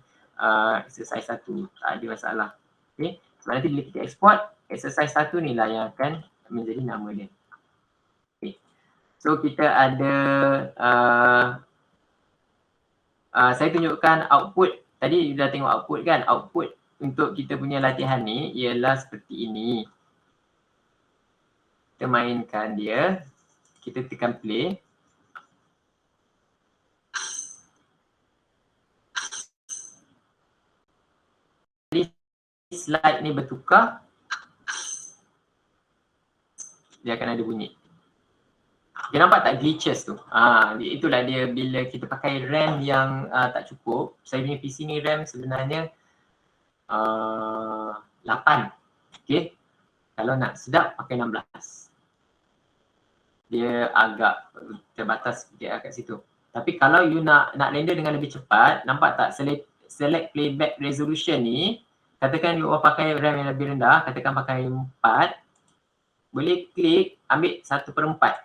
A: exercise 1. Tak ada masalah. Okay, sebab nanti bila kita export, exercise 1 ni lah yang akan menjadi nama dia. Okay. So kita ada saya tunjukkan output. Tadi dah tengok output kan. Output untuk kita punya latihan ni ialah seperti ini. Kita mainkan dia. Kita tekan play. Jadi slide ni bertukar. Dia akan ada bunyi. Dia nampak tak glitches tu? Itulah dia bila kita pakai RAM yang tak cukup. Saya punya PC ni RAM sebenarnya 8. Okay. Kalau nak sedap pakai 16. Dia agak terbatas sikit kat situ. Tapi kalau you nak render dengan lebih cepat, nampak tak select playback resolution ni, katakan you pakai RAM yang lebih rendah, katakan pakai 4, boleh klik ambil 1/4.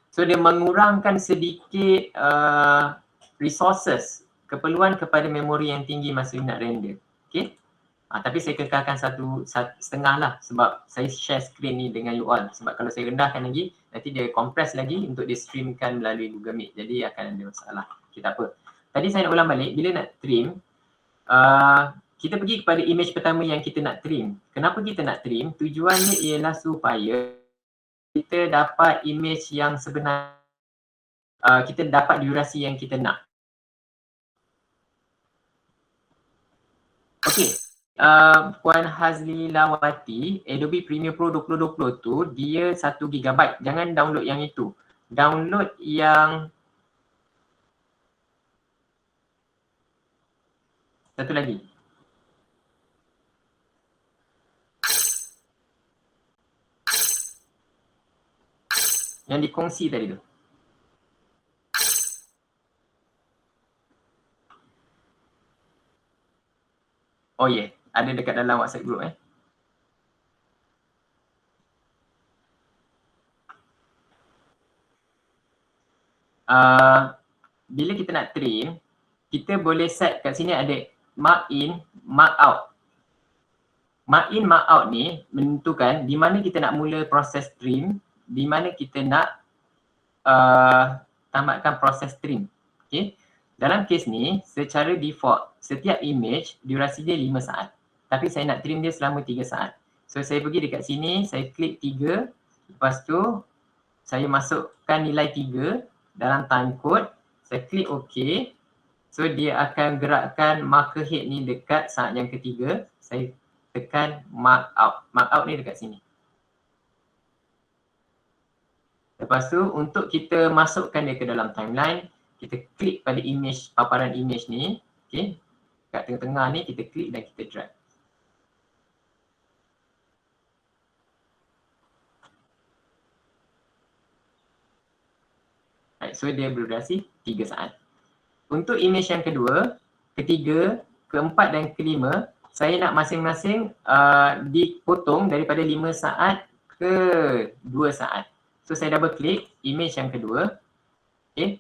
A: So dia mengurangkan sedikit resources, keperluan kepada memori yang tinggi masa you nak render. Okay. Tapi saya kekalkan 1.5 lah sebab saya share screen ni dengan you all. Sebab kalau saya rendahkan lagi, nanti dia compress lagi untuk di streamkan melalui Google Meet. Jadi akan ada masalah. Okay, tak apa. Tadi saya nak ulang balik, bila nak trim, kita pergi kepada image pertama yang kita nak trim. Kenapa kita nak trim? Tujuannya ialah supaya kita dapat image yang sebenar, kita dapat durasi yang kita nak. Okey, Puan Hazli Lawati, Adobe Premiere Pro 2020 tu dia 1 GB. Jangan download yang itu. Download yang satu lagi. Yang dikongsi tadi tu. Oh yeah, ada dekat dalam WhatsApp group bila kita nak trim, kita boleh set kat sini ada mark in, mark out. Mark in, mark out ni menentukan di mana kita nak mula proses trim, di mana kita nak tamatkan proses trim. Okay. Dalam kes ni, secara default, setiap image durasi dia 5 saat. Tapi saya nak trim dia selama 3 saat. So saya pergi dekat sini, saya klik 3. Lepas tu, saya masukkan nilai 3 dalam timecode. Saya klik OK. So dia akan gerakkan marker head ni dekat saat yang ketiga. Saya tekan mark out. Mark out ni dekat sini. Lepas tu, untuk kita masukkan dia ke dalam timeline, kita klik pada image, paparan image ni, okay. Kat tengah-tengah ni kita klik dan kita drag. Right, so dia berdurasi 3 saat. Untuk image yang kedua, ketiga, keempat dan kelima, saya nak masing-masing dipotong daripada 5 saat ke 2 saat. So saya double klik image yang kedua, okay.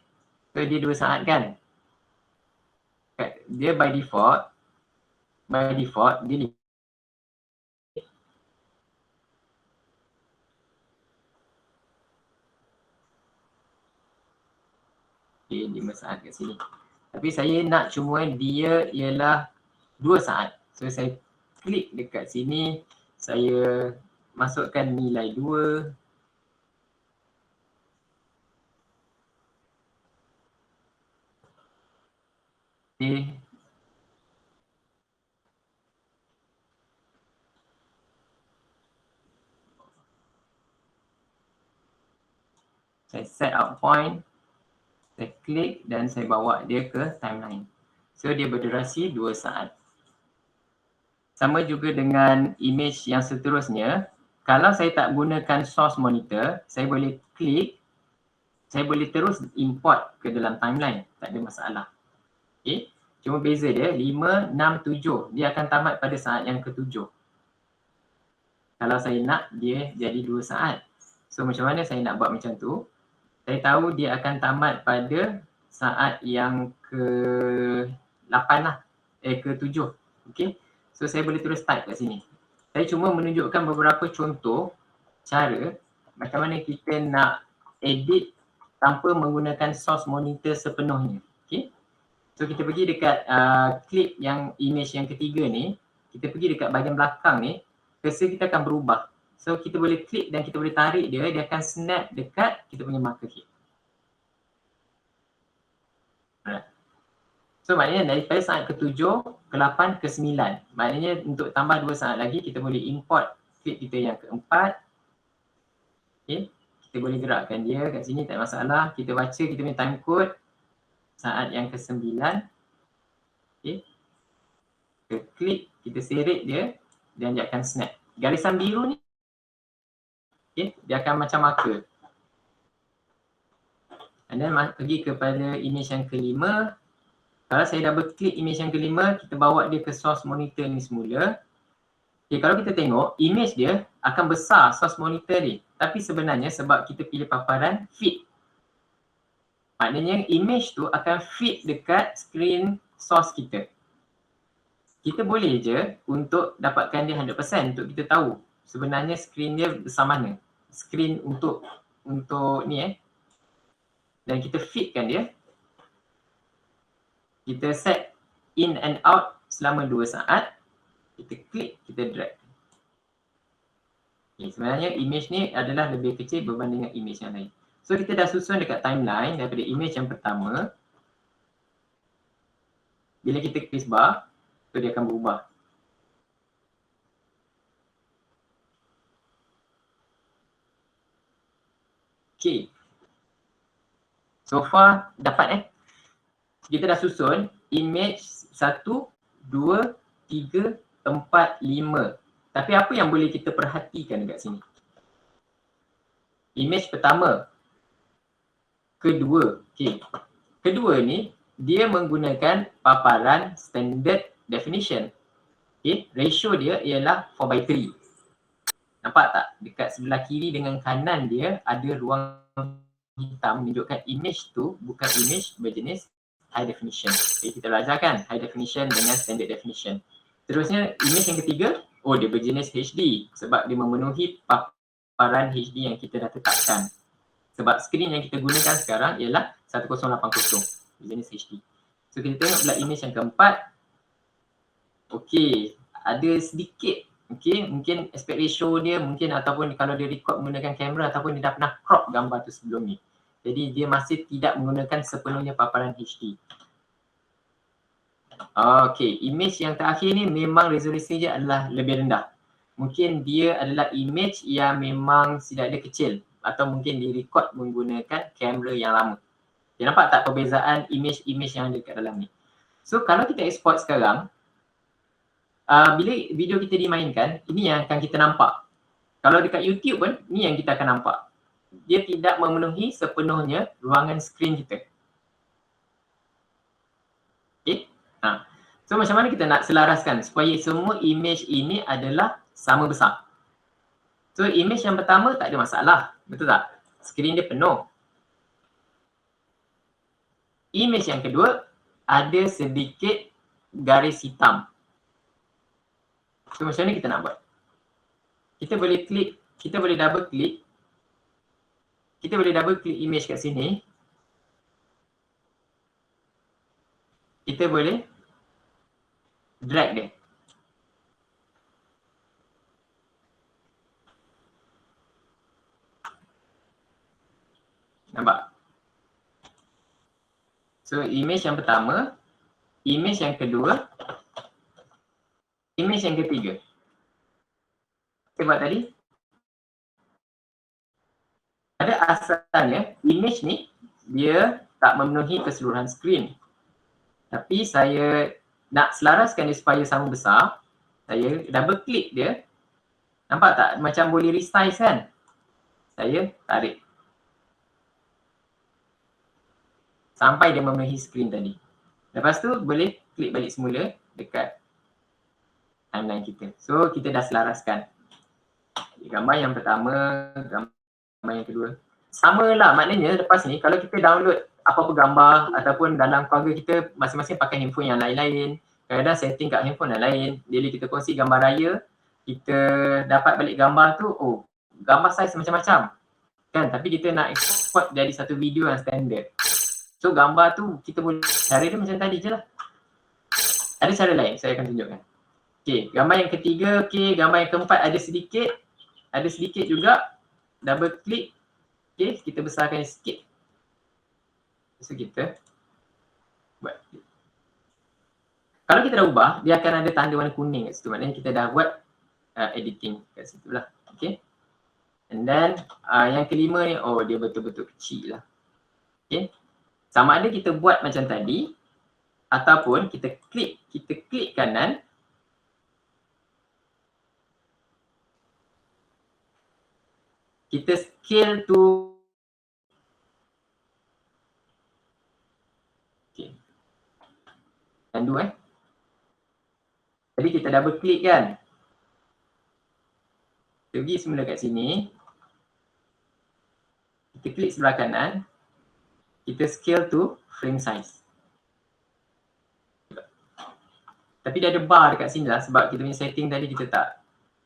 A: So dia 2 saat kan. Dia by default dia okay, 5 saat kat sini. Tapi saya nak cuma dia ialah 2 saat. So saya klik dekat sini, saya masukkan nilai 2. Okay. Saya set out point, saya klik dan saya bawa dia ke timeline. So dia berdurasi 2 saat. Sama juga dengan image yang seterusnya, kalau saya tak gunakan source monitor, saya boleh klik, saya boleh terus import ke dalam timeline, tak ada masalah. Okay. Cuma beza dia 5, 6, 7. Dia akan tamat pada saat yang ke-7. Kalau saya nak dia jadi 2 saat. So macam mana saya nak buat macam tu? Saya tahu dia akan tamat pada saat yang ke-8 lah. Ke-7. Okay. So saya boleh terus type kat sini. Saya cuma menunjukkan beberapa contoh cara macam mana kita nak edit tanpa menggunakan source monitor sepenuhnya. Okay. So kita pergi dekat klik yang image yang ketiga ni, kita pergi dekat bahagian belakang ni, cursor kita akan berubah. So kita boleh klik dan kita boleh tarik dia, dia akan snap dekat kita punya marker head. Alright. So maknanya daripada saat ke-7, ke-8, ke-9. Maknanya untuk tambah 2 saat lagi kita boleh import klik kita yang ke-4. Okay. Kita boleh gerakkan dia kat sini, tak masalah. Kita baca kita punya time code saat yang ke-9. Okay. Kita klik, kita seret dia dan dia akan snap. Garisan biru ni, okay, dia akan macam marker. And then pergi kepada image yang kelima. Kalau saya double klik image yang kelima, kita bawa dia ke source monitor ni semula. Okay, kalau kita tengok, image dia akan besar source monitor ni. Tapi sebenarnya sebab kita pilih paparan fit. Maknanya image tu akan fit dekat screen source kita. Kita boleh je untuk dapatkan dia 100% untuk kita tahu sebenarnya screen dia besar mana. Screen untuk ni dan kita fitkan dia. Kita set in and out selama 2 saat. Kita klik, kita drag. Okay, sebenarnya image ni adalah lebih kecil berbanding dengan image yang lain. So kita dah susun dekat timeline daripada image yang pertama. Bila kita klik bar, so dia akan berubah. Okay. So far dapat kita dah susun image 1, 2, 3, 4, 5. Tapi apa yang boleh kita perhatikan dekat sini? Image pertama, kedua. Okay. Kedua ni dia menggunakan paparan standard definition. Okay. Ratio dia ialah 4:3. Nampak tak? Dekat sebelah kiri dengan kanan dia ada ruang hitam menunjukkan image tu bukan image berjenis high definition. Okay, kita belajarkan high definition dengan standard definition. Terusnya image yang ketiga, dia berjenis HD sebab dia memenuhi paparan HD yang kita dah tetapkan. Sebab skrin yang kita gunakan sekarang ialah 1080 berjenis HD. So kita tengok pula image yang keempat. Okey, ada sedikit mungkin aspect ratio dia mungkin ataupun kalau dia record menggunakan kamera ataupun dia dah pernah crop gambar tu sebelum ni. Jadi dia masih tidak menggunakan sepenuhnya paparan HD. Okey, image yang terakhir ni memang resolusi dia adalah lebih rendah. Mungkin dia adalah image yang memang tidak ada kecil atau mungkin direkod menggunakan kamera yang lama. Dia nampak tak perbezaan image-image yang ada kat dalam ni. So kalau kita export sekarang, bila video kita dimainkan, ini yang akan kita nampak. Kalau dekat YouTube pun, ni yang kita akan nampak. Dia tidak memenuhi sepenuhnya ruangan skrin kita. Okay. So macam mana kita nak selaraskan supaya semua image ini adalah sama besar. So image yang pertama tak ada masalah, betul tak? Skrin dia penuh. Image yang kedua ada sedikit garis hitam. So macam mana kita nak buat? Kita boleh klik, kita boleh double klik. Kita boleh double klik image kat sini. Kita boleh drag dia. Nampak? So image yang pertama, image yang kedua, image yang ketiga. Kita buat tadi. Pada asalnya, image ni dia tak memenuhi keseluruhan skrin. Tapi saya nak selaraskan dia supaya sama besar, saya double klik dia. Nampak tak? Macam boleh resize kan? Saya tarik. Sampai dia memenuhi skrin tadi. Lepas tu boleh klik balik semula dekat timeline kita. So kita dah selaraskan. Gambar yang pertama, gambar yang kedua. Sama lah, maknanya lepas ni kalau kita download apa-apa gambar ataupun dalam keluarga kita masing-masing pakai handphone yang lain-lain. Kadang-kadang setting kat handphone yang lain. Bila kita kongsi gambar raya, kita dapat balik gambar tu, oh gambar saiz macam-macam. Kan, tapi kita nak export jadi satu video yang standard. So gambar tu kita boleh, cara dia macam tadi je lah. Ada cara lain, saya akan tunjukkan. Okay, gambar yang ketiga, okay, gambar yang keempat ada sedikit juga. Double klik, okay, kita besarkan sikit. So kita buat. Kalau kita dah ubah, dia akan ada tanda warna kuning kat situ. Maknanya kita dah buat editing kat situ lah. Okay. And then yang kelima ni, oh dia betul-betul kecil lah. Okay. Sama ada kita buat macam tadi ataupun kita klik kanan. Kita scale to dan dua Jadi kita double klik kan. Pergi semula kat sini. Kita klik sebelah kanan. Kita scale to frame size. Tapi dia ada bar dekat sini lah sebab kita punya setting tadi kita tak.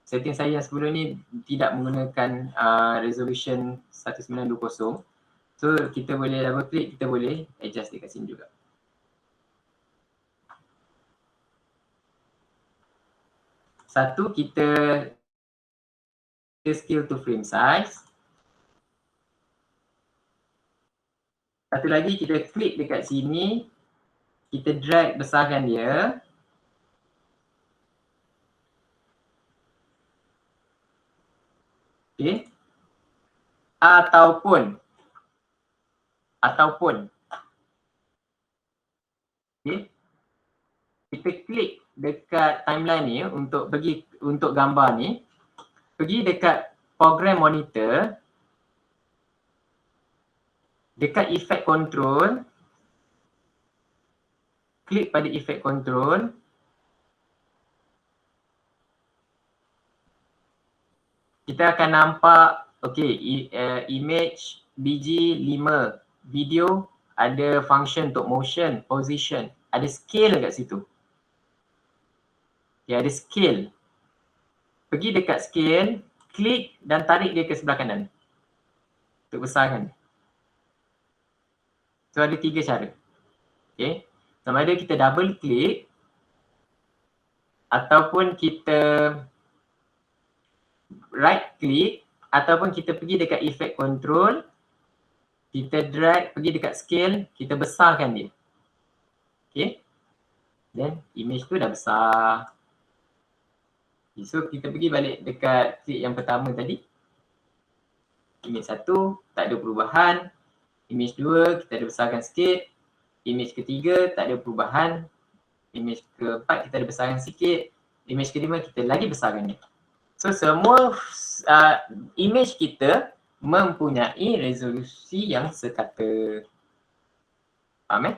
A: Setting saya yang sebelum ni tidak menggunakan resolution 1920. So kita boleh double klik, kita boleh adjust dekat sini juga. Satu, kita scale to frame size. Satu lagi, kita klik dekat sini. Kita drag besarkan dia. Okay. Ataupun okay, kita klik dekat timeline ni untuk pergi untuk gambar ni, pergi dekat program monitor, dekat effect control, klik pada effect control. Kita akan nampak, okay, image BG5, video, ada function untuk motion, position, ada scale kat situ. Okay, ada scale. Pergi dekat scale, klik dan tarik dia ke sebelah kanan untuk besarkan. So ada 3 cara. Okay. Sama ada kita double klik ataupun kita right click ataupun kita pergi dekat effect control, kita drag pergi dekat scale, kita besarkan dia. Okay. Then image tu dah besar. Okay, so kita pergi balik dekat klik yang pertama tadi. Image 1 tak ada perubahan. Image 2 kita ada besarkan sikit. Image ketiga tak ada perubahan. Image keempat kita ada besarkan sikit. Image kelima kita lagi besarkan dia. So semua image kita mempunyai resolusi yang sekata. Faham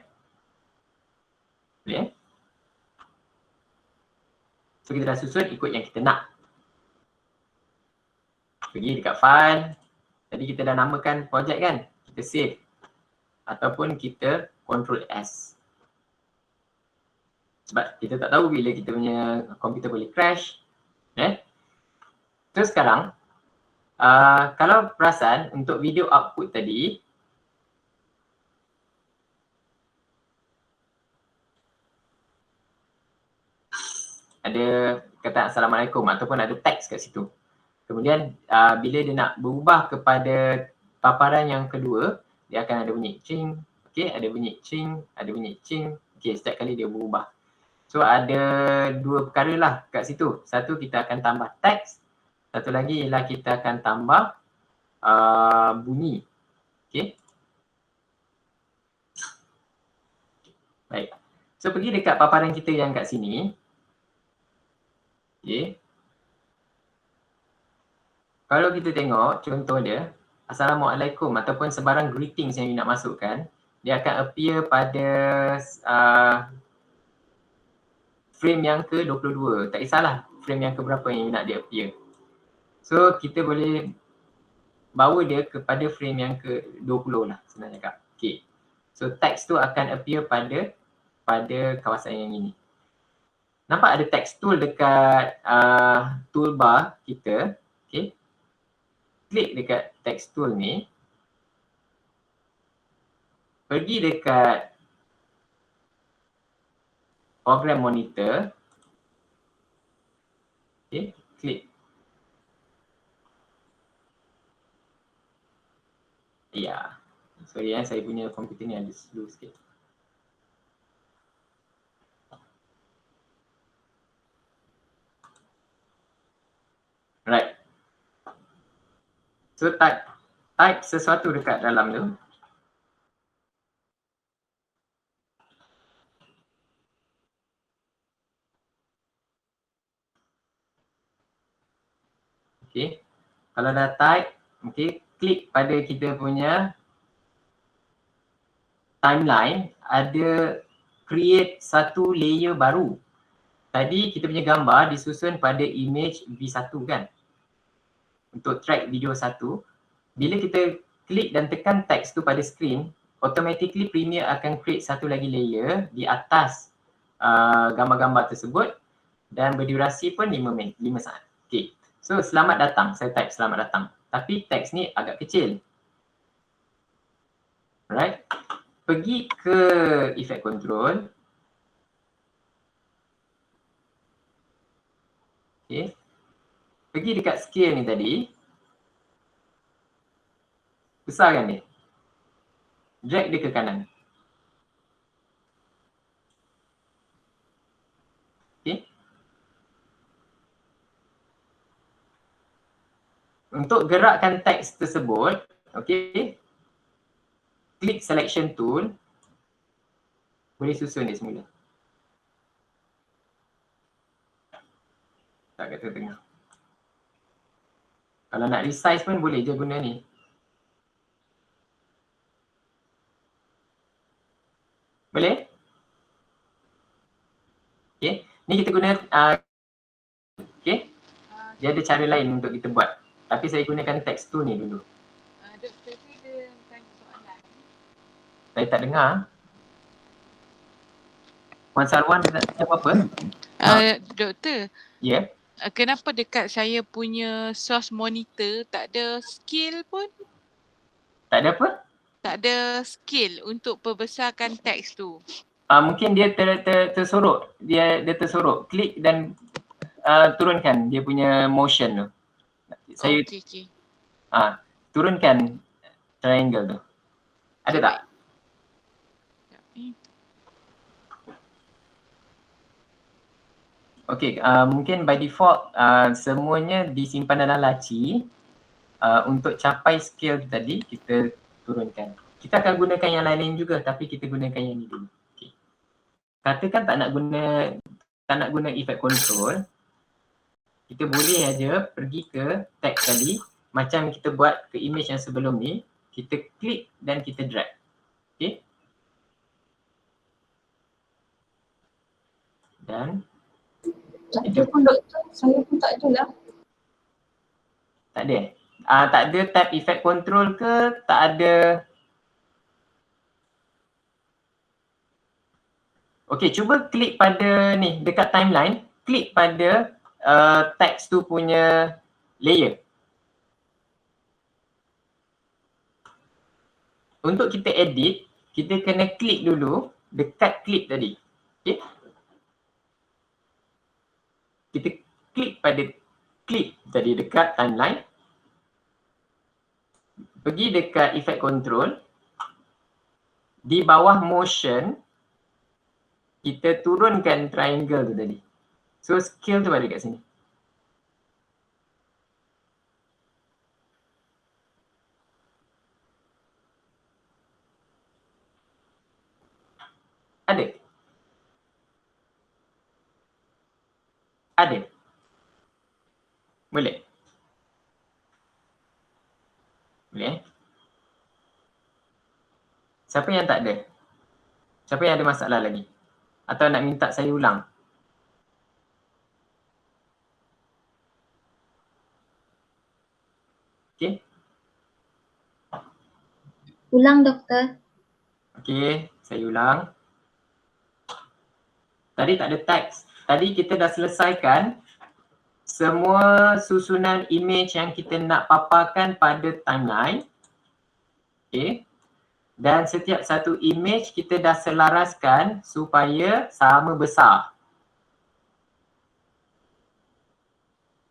A: boleh So kita dah susun ikut yang kita nak. Pergi dekat file. Tadi kita dah namakan projek kan. Kita save. Ataupun kita Ctrl S. Sebab kita tak tahu bila kita punya komputer boleh crash. So sekarang, kalau perasan untuk video output tadi, ada kata Assalamualaikum ataupun ada teks kat situ. Kemudian bila dia nak berubah kepada paparan yang kedua, dia akan ada bunyi cing, okey, ada bunyi cing, ada bunyi cing. Okey, setiap kali dia berubah. So ada dua perkara lah kat situ. Satu kita akan tambah teks, satu lagi ialah kita akan tambah bunyi. Okey. Baik. So pergi dekat paparan kita yang kat sini. Okay. Kalau kita tengok contoh dia, Assalamualaikum ataupun sebarang greetings yang you nak masukkan, dia akan appear pada frame yang ke-22. Tak kisahlah frame yang ke-berapa yang you nak dia appear. So kita boleh bawa dia kepada frame yang ke-20 lah senang cakap. Okay. So text tu akan appear pada kawasan yang ini. Nampak ada text tool dekat toolbar kita. Okay. Klik dekat text tool ni. Pergi dekat program monitor. Okay. Klik. Ya. Sorry saya punya komputer ni ada slow sikit. Right. So type sesuatu dekat dalam tu. Okay. Kalau dah type, okay, klik pada kita punya timeline, ada create satu layer baru. Tadi kita punya gambar disusun pada image V1 kan. Untuk track video 1, bila kita klik dan tekan teks tu pada screen, automatically Premiere akan create satu lagi layer di atas gambar-gambar tersebut dan berdurasi pun 5 saat. Okay. So selamat datang, saya type selamat datang. Tapi teks ni agak kecil. Alright. Pergi ke effect control. Okay. Pergi dekat scale ni tadi. Besarkan dia. Drag dia ke kanan. Okay. Untuk gerakkan teks tersebut, okay, klik selection tool. Boleh susun dia semula. Tak kat tengah. Kalau nak resize pun boleh je guna ni. Boleh? Okay. Ni kita guna okay. Dia ada cara lain untuk kita buat. Tapi saya gunakan text tool ni dulu.
H: Doktor tu dia tanya soalan.
A: Saya tak dengar. Wan Sarwan nak jawab apa?
H: Doktor.
A: Ya. Yeah.
H: Kenapa dekat saya punya source monitor tak ada scale pun?
A: Tak ada apa?
H: Tak ada scale untuk perbesarkan teks tu.
A: Mungkin dia tersorok. Dia tersorok. Klik dan turunkan dia punya motion tu. Saya
H: Okey.
A: turunkan triangle tu. Ada tak? Okey, mungkin by default semuanya disimpan dalam laci. Untuk capai scale tadi kita turunkan. Kita akan gunakan yang lain-lain juga tapi kita gunakan yang ni dulu. Okay. Katakan tak nak guna effect control. Kita boleh aja pergi ke tag tadi macam kita buat ke image yang sebelum ni. Kita klik dan kita drag. Okay. Dan
D: Tak ada pun doktor, saya pun tak ada lah.
A: tak ada. Tak ada tab effect control ke? Tak ada. Okey, cuba klik pada ni dekat timeline, klik pada text tu punya layer. Untuk kita edit, kita kena klik dulu dekat clip tadi. Okey. Kita klik pada clip tadi dekat timeline. Pergi dekat effect control. Di bawah motion, kita turunkan triangle tu tadi. So scale tu ada kat sini. Ada? Ada? Boleh? Boleh? Siapa yang tak ada? Siapa yang ada masalah lagi? Atau nak minta saya ulang? Okey?
G: Ulang doktor.
A: Okey, saya ulang. Tadi tak ada teks. Tadi kita dah selesaikan semua susunan image yang kita nak paparkan pada timeline. Okey. Dan setiap satu image kita dah selaraskan supaya sama besar.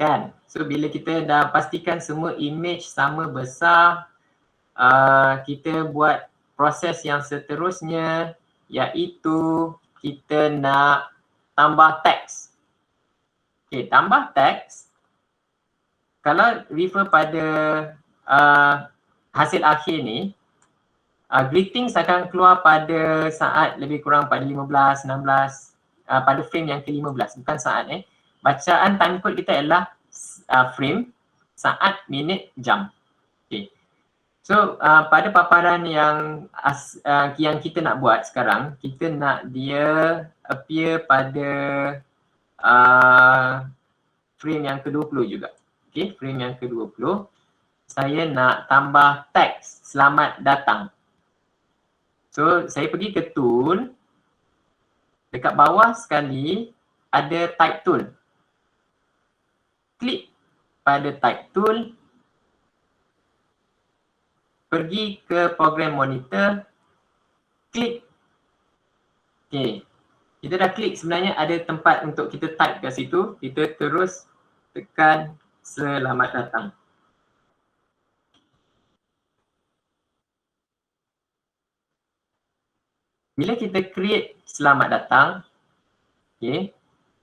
A: Kan? So bila kita dah pastikan semua image sama besar, kita buat proses yang seterusnya iaitu kita nak tambah teks. Okay, tambah teks. Kalau refer pada hasil akhir ni, greetings akan keluar pada saat lebih kurang pada 15, 16, pada frame yang ke-15, bukan saat Bacaan timecode kita adalah frame, saat, minit, jam. Okay. So pada paparan yang kita nak buat sekarang, kita nak dia appear pada frame yang ke-20 juga. Okay, frame yang ke-20. Saya nak tambah teks selamat datang. So saya pergi ke tool. Dekat bawah sekali ada type tool. Klik pada type tool. Pergi ke program monitor. Klik. Okay. Kita dah klik, sebenarnya ada tempat untuk kita type kat situ. Kita terus tekan selamat datang. Bila kita create selamat datang, okay,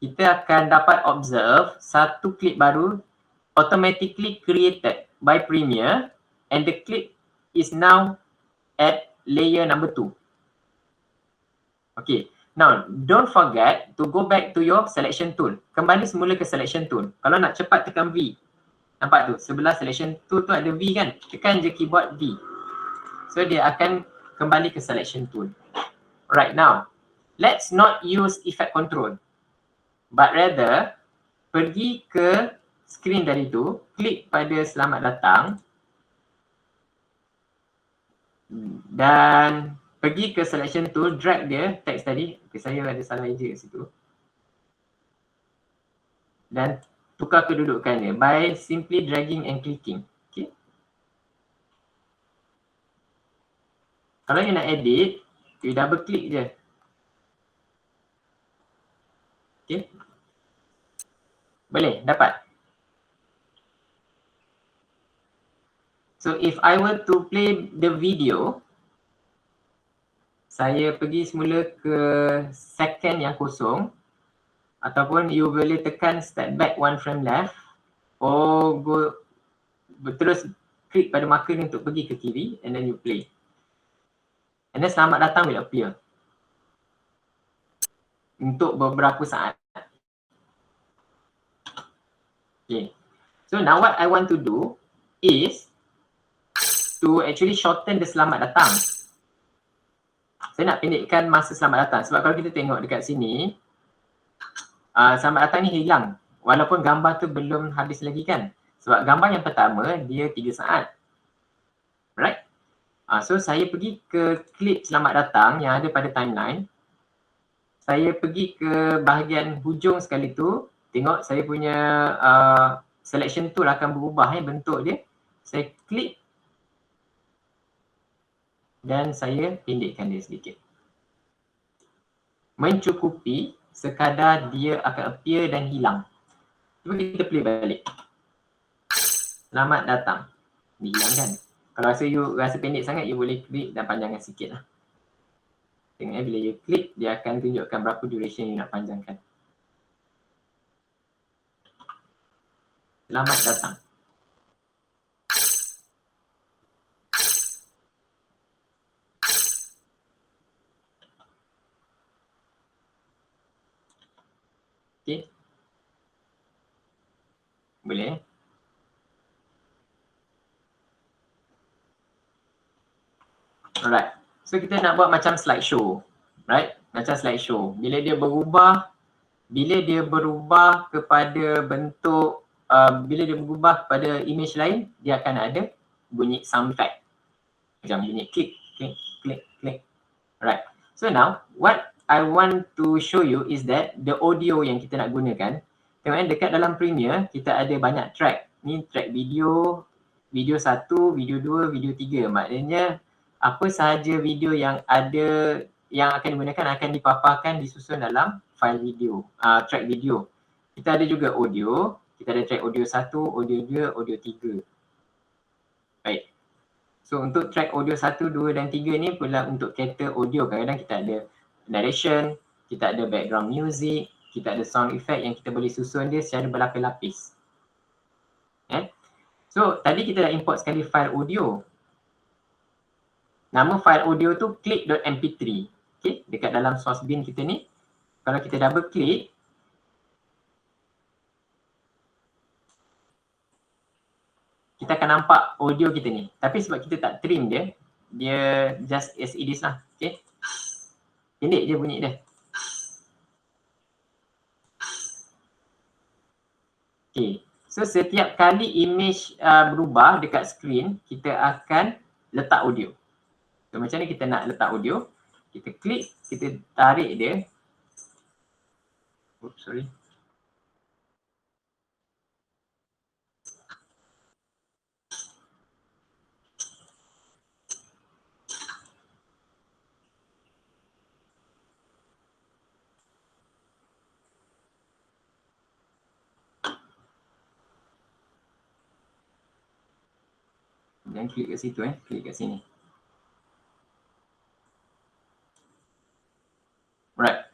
A: kita akan dapat observe satu clip baru automatically created by Premiere and the clip is now at layer number 2. Okay, now don't forget to go back to your selection tool. Kembali semula ke selection tool. Kalau nak cepat tekan V. Nampak tu, sebelah selection tool tu ada V kan? Tekan je keyboard V. So dia akan kembali ke selection tool. Right now, let's not use effect control. But rather, pergi ke screen dari tu, klik pada selamat datang dan pergi ke selection tool, drag dia, teks tadi. Okay, saya ada salah eja kat situ. Dan tukar kedudukannya by simply dragging and clicking. Okay. Kalau you nak edit, you double click je. Okay. Boleh? Dapat? So if I were to play the video, saya pergi semula ke second yang kosong, ataupun you boleh tekan step back one frame left, or go terus klik pada marker ni untuk pergi ke kiri, and then you play. And then selamat datang will appear untuk beberapa saat. Okay. So now what I want to do is to actually shorten the selamat datang. Saya nak pendekkan masa selamat datang. Sebab kalau kita tengok dekat sini, selamat datang ni hilang. Walaupun gambar tu belum habis lagi kan. Sebab gambar yang pertama, dia 3 saat. Right? So saya pergi ke klip selamat datang yang ada pada timeline. Saya pergi ke bahagian hujung sekali tu. Tengok saya punya selection tool akan berubah bentuk dia. Saya klik dan saya pendekkan dia sedikit. Mencukupi sekadar dia akan appear dan hilang. Cuba kita play balik. Selamat datang. Ni hilang kan? Kalau rasa pendek sangat, you boleh klik dan panjangkan sikit lah. Tengok bila you klik, dia akan tunjukkan berapa duration you nak panjangkan. Selamat datang. Okay. Boleh? Alright. So kita nak buat macam slideshow. Right? Macam slideshow. Bila dia berubah kepada bentuk, bila dia berubah kepada image lain, dia akan ada bunyi sound effect. Macam bunyi klik, klik, klik, klik. Alright. So now, what I want to show you is that the audio yang kita nak gunakan, tengok dekat dalam Premiere, kita ada banyak track. Ni track video, video 1, video 2, video 3. Maknanya, apa sahaja video yang ada, yang akan digunakan akan dipaparkan, disusun dalam file video, track video. Kita ada juga audio, kita ada track audio 1, audio 2, audio 3. Baik. So untuk track audio 1, 2 dan 3 ni pula untuk cater audio. Kadang-kadang kita ada narration, kita ada background music, kita ada sound effect yang kita boleh susun dia secara berlapis-lapis. So tadi kita dah import sekali file audio. Nama file audio tu click.mp3. Okay, dekat dalam source bin kita ni. Kalau kita double click, kita akan nampak audio kita ni. Tapi sebab kita tak trim dia, dia just as it is lah. Okay. Pendek je bunyi dia. Okay. So setiap kali image berubah dekat screen, kita akan letak audio. So macam ni kita nak letak audio, kita klik, kita tarik dia. Oops, sorry. Dan klik kat situ klik kat sini. Right.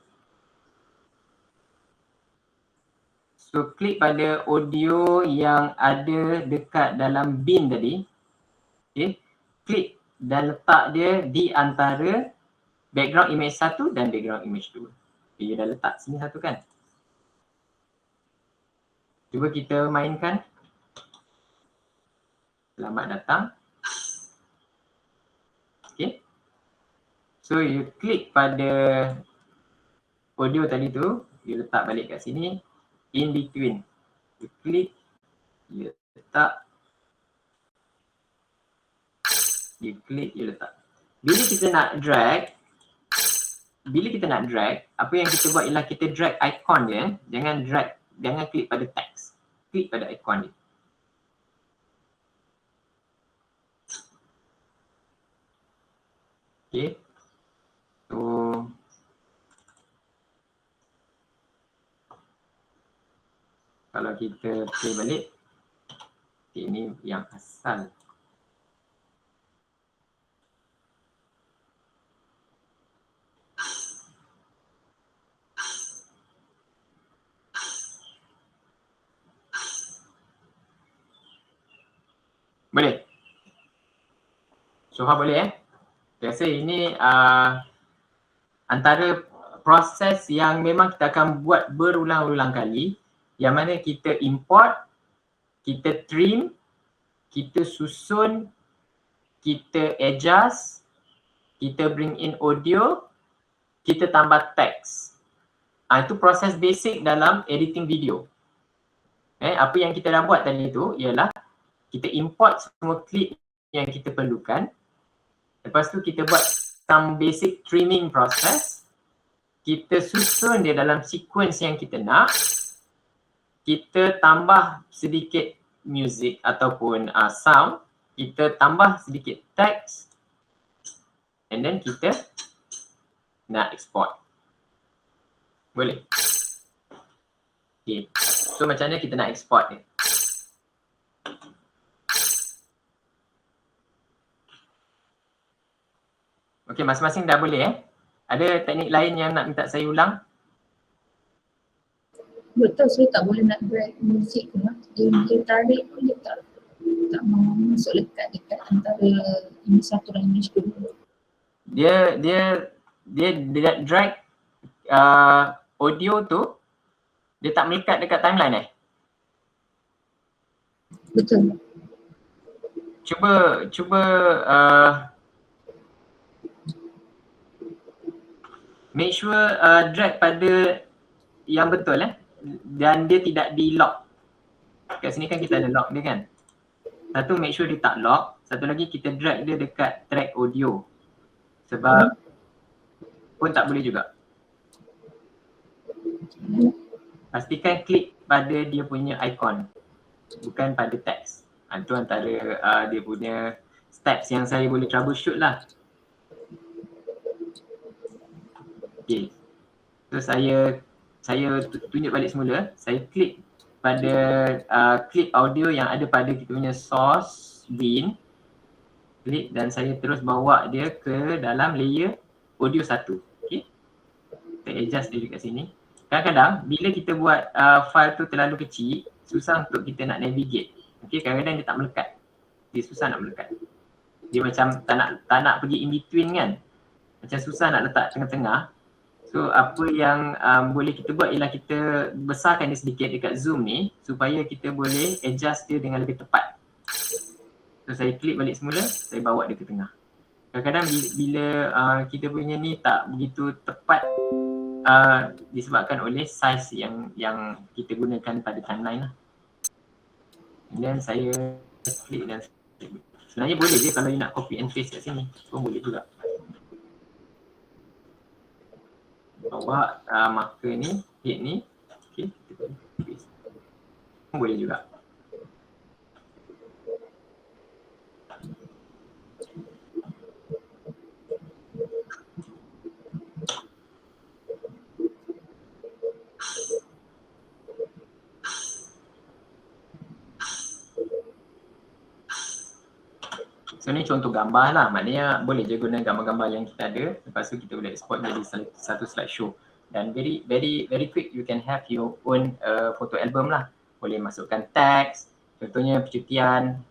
A: So klik pada audio yang ada dekat dalam bin tadi. Okay. Klik dan letak dia di antara background image 1 dan background image 2. Okay, dah letak sini satu kan. Cuba kita mainkan. Selamat datang. Okay. So you klik pada audio tadi tu, you letak balik kat sini, in between. You klik, you letak, you klik, you letak. Bila kita nak drag, apa yang kita buat ialah kita drag icon dia, jangan klik pada text. Klik pada icon dia. Okay. So kita play balik. Okay, ini yang asal. Boleh? So far boleh Saya rasa ini antara proses yang memang kita akan buat berulang-ulang kali, yang mana kita import, kita trim, kita susun, kita adjust, kita bring in audio, kita tambah teks. Itu proses basic dalam editing video. Apa yang kita dah buat tadi itu ialah kita import semua klip yang kita perlukan. Lepas tu kita buat some basic trimming process. Kita susun dia dalam sequence yang kita nak. Kita tambah sedikit music ataupun sound. Kita tambah sedikit teks. And then kita nak export. Boleh? Okay. So macam mana kita nak export ni? Okay, masing-masing dah boleh Ada teknik lain yang nak minta saya ulang?
D: Betul, saya tak boleh nak drag muzik tu. Dia tarik pun dia tak masuk dekat antara ini satu dan ini kedua.
A: Dia drag audio tu, dia tak melekat dekat timeline
D: Betul.
A: Cuba make sure drag pada yang betul dan dia tidak di lock. Kat sini kan kita ada lock dia kan. Satu, make sure dia tak lock. Satu lagi, kita drag dia dekat track audio. Sebab pun tak boleh juga. Pastikan klik pada dia punya icon, bukan pada teks. Itu antara dia punya steps yang saya boleh troubleshoot lah. Okay. So saya tunjuk balik semula. Saya klik pada clip audio yang ada pada kita punya source bin. Klik dan saya terus bawa dia ke dalam layer audio 1. Okay. Kita adjust dia dekat sini. Kadang-kadang bila kita buat file tu terlalu kecil, susah untuk kita nak navigate. Okay, kadang-kadang dia tak melekat. Dia susah nak melekat. Dia macam tak nak pergi in between kan. Macam susah nak letak tengah-tengah. So apa yang boleh kita buat ialah kita besarkan dia sedikit dekat zoom ni supaya kita boleh adjust dia dengan lebih tepat. So saya klik balik semula, saya bawa dia ke tengah. Kadang-kadang bila kita punya ni tak begitu tepat disebabkan oleh size yang kita gunakan pada timeline lah. Dan saya klik dan sebenarnya boleh je kalau you nak copy and paste kat sini pun boleh juga. Bawa marker ni, head ni, okay, kita paste. Boleh juga. So ni contoh gambar lah, maknanya boleh je guna gambar-gambar yang kita ada. Lepas tu kita boleh export jadi satu slideshow. Dan very quick you can have your own photo album lah. Boleh masukkan teks, contohnya percutian,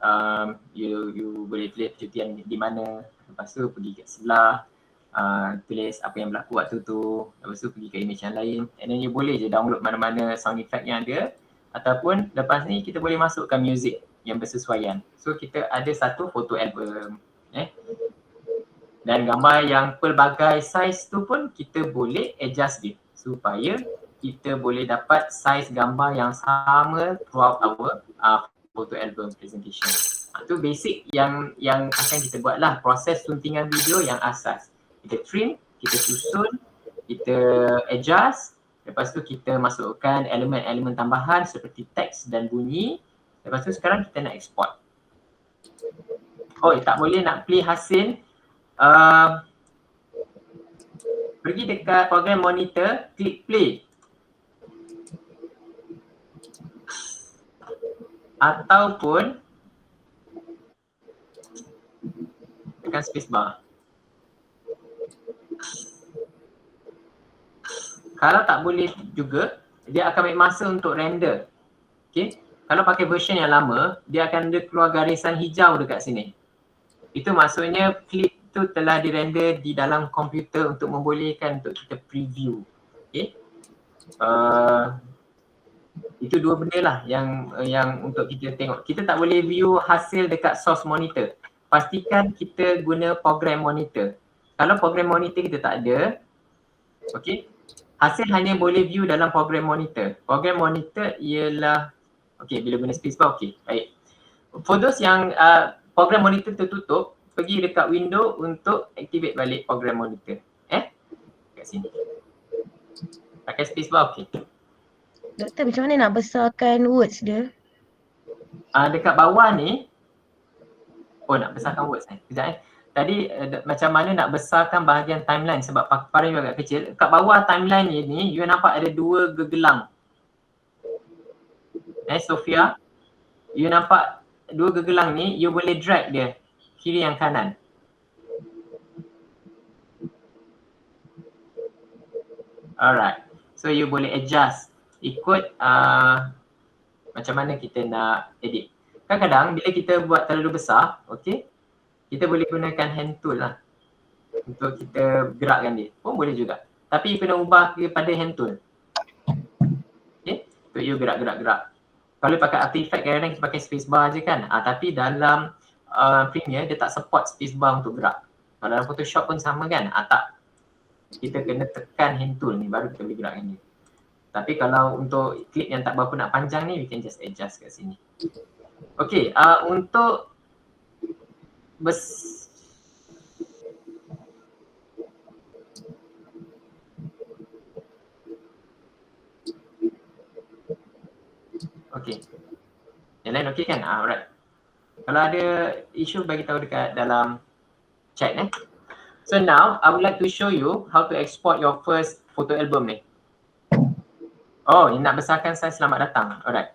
A: you boleh tulis percutian di mana. Lepas tu pergi kat sebelah, tulis apa yang berlaku waktu tu. Lepas tu pergi ke image yang lain. And then you boleh je download mana-mana sound effect yang ada. Ataupun lepas ni kita boleh masukkan music yang bersesuaian. So kita ada satu foto album. Dan gambar yang pelbagai size tu pun kita boleh adjust dia supaya kita boleh dapat size gambar yang sama throughout our photo album presentation. Itu basic yang akan kita buat lah, proses suntingan video yang asas. Kita trim, kita susun, kita adjust, lepas tu kita masukkan elemen-elemen tambahan seperti teks dan bunyi. Lepas tu sekarang kita nak export. Tak boleh nak play hasil. Pergi dekat program monitor, klik play. ataupun tekan spacebar. Kalau tak boleh juga, dia akan ambil masa untuk render. Okay. Kalau pakai version yang lama, dia akan ada keluar garisan hijau dekat sini. Itu maksudnya klip tu telah dirender di dalam komputer untuk membolehkan untuk kita preview. Okay. Itu dua benda lah yang untuk kita tengok. Kita tak boleh view hasil dekat source monitor. Pastikan kita guna program monitor. Kalau program monitor kita tak ada, okay, hasil hanya boleh view dalam program monitor. Program monitor ialah, okay, bila guna spacebar, okay, baik. For those yang program monitor tertutup, pergi dekat window untuk activate balik program monitor. Kat sini. Pakai spacebar, okay.
G: Doktor, macam mana nak besarkan words dia?
A: Dekat bawah ni, nak besarkan words ni. Sekejap Tadi macam mana nak besarkan bahagian timeline sebab paparan you agak kecil. Kat bawah timeline ni, you nampak ada dua gegelang. Sofia, you nampak dua gegelang ni, you boleh drag dia kiri yang kanan. Alright, so you boleh adjust ikut macam mana kita nak edit. Kadang-kadang bila kita buat terlalu besar, okay, kita boleh gunakan hand tool lah untuk kita gerakkan dia. Pun boleh juga. Tapi you kena ubah kepada hand tool. Okay, untuk you gerak-gerak-gerak. Kalau pakai After Effects kadang-kadang kita pakai spacebar je kan. Tapi dalam Premiere dia tak support spacebar untuk gerak. Kalau dalam Photoshop pun sama kan. Tak. Kita kena tekan hand tool ni baru kita boleh gerakkan dia. Tapi kalau untuk klip yang tak berapa nak panjang ni, we can just adjust kat sini. Okay, untuk okay. Yang lain okay kan? Alright. Kalau ada isu bagi tahu dekat dalam chat So now I would like to show you how to export your first photo album ni. Ni nak besarkan saiz selamat datang. Alright.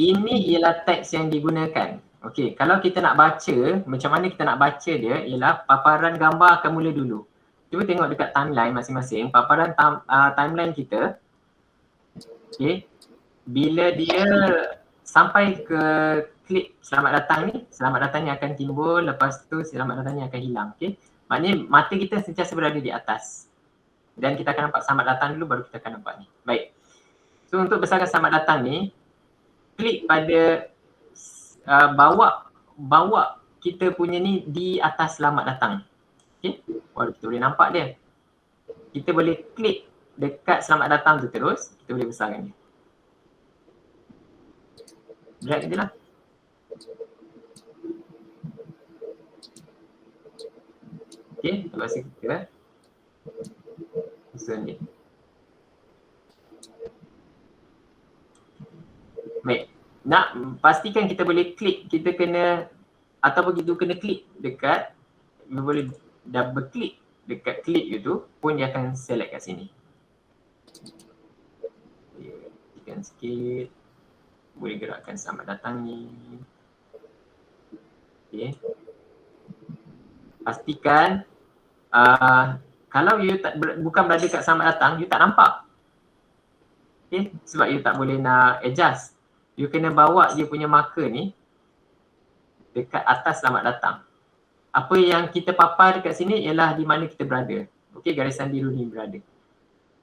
A: Ini ialah teks yang digunakan. Okey, kalau kita nak baca, macam mana kita nak baca dia ialah paparan gambar akan mula dulu. Cuba tengok dekat timeline masing-masing, paparan timeline kita. Okey. Bila dia sampai ke klip selamat datang ni, selamat datang ni akan timbul, lepas tu selamat datang ni akan hilang. Okey. Maknanya mata kita sentiasa berada di atas. Dan kita akan nampak selamat datang dulu baru kita akan nampak ni. Baik. So untuk besarkan selamat datang ni, klik pada bawa kita punya ni di atas selamat datang. Okay, baru kita boleh nampak dia. Kita boleh klik dekat selamat datang tu terus, kita boleh besarkan dia. Drag je lah. Okay, lepas tu kita susun dia. Baik, nak pastikan kita boleh klik, kita kena ataupun kita kena klik dekat, kita boleh double klik dekat klip itu pun dia akan select kat sini. Tekan sikit, boleh gerakkan selamat datang ni. Okay. Pastikan kalau you bukan berada kat selamat datang, you tak nampak. Okay, sebab you tak boleh nak adjust. You kena bawa dia punya marker ni dekat atas selamat datang. Apa yang kita papar dekat sini ialah di mana kita berada. Okey, garisan biru ni berada.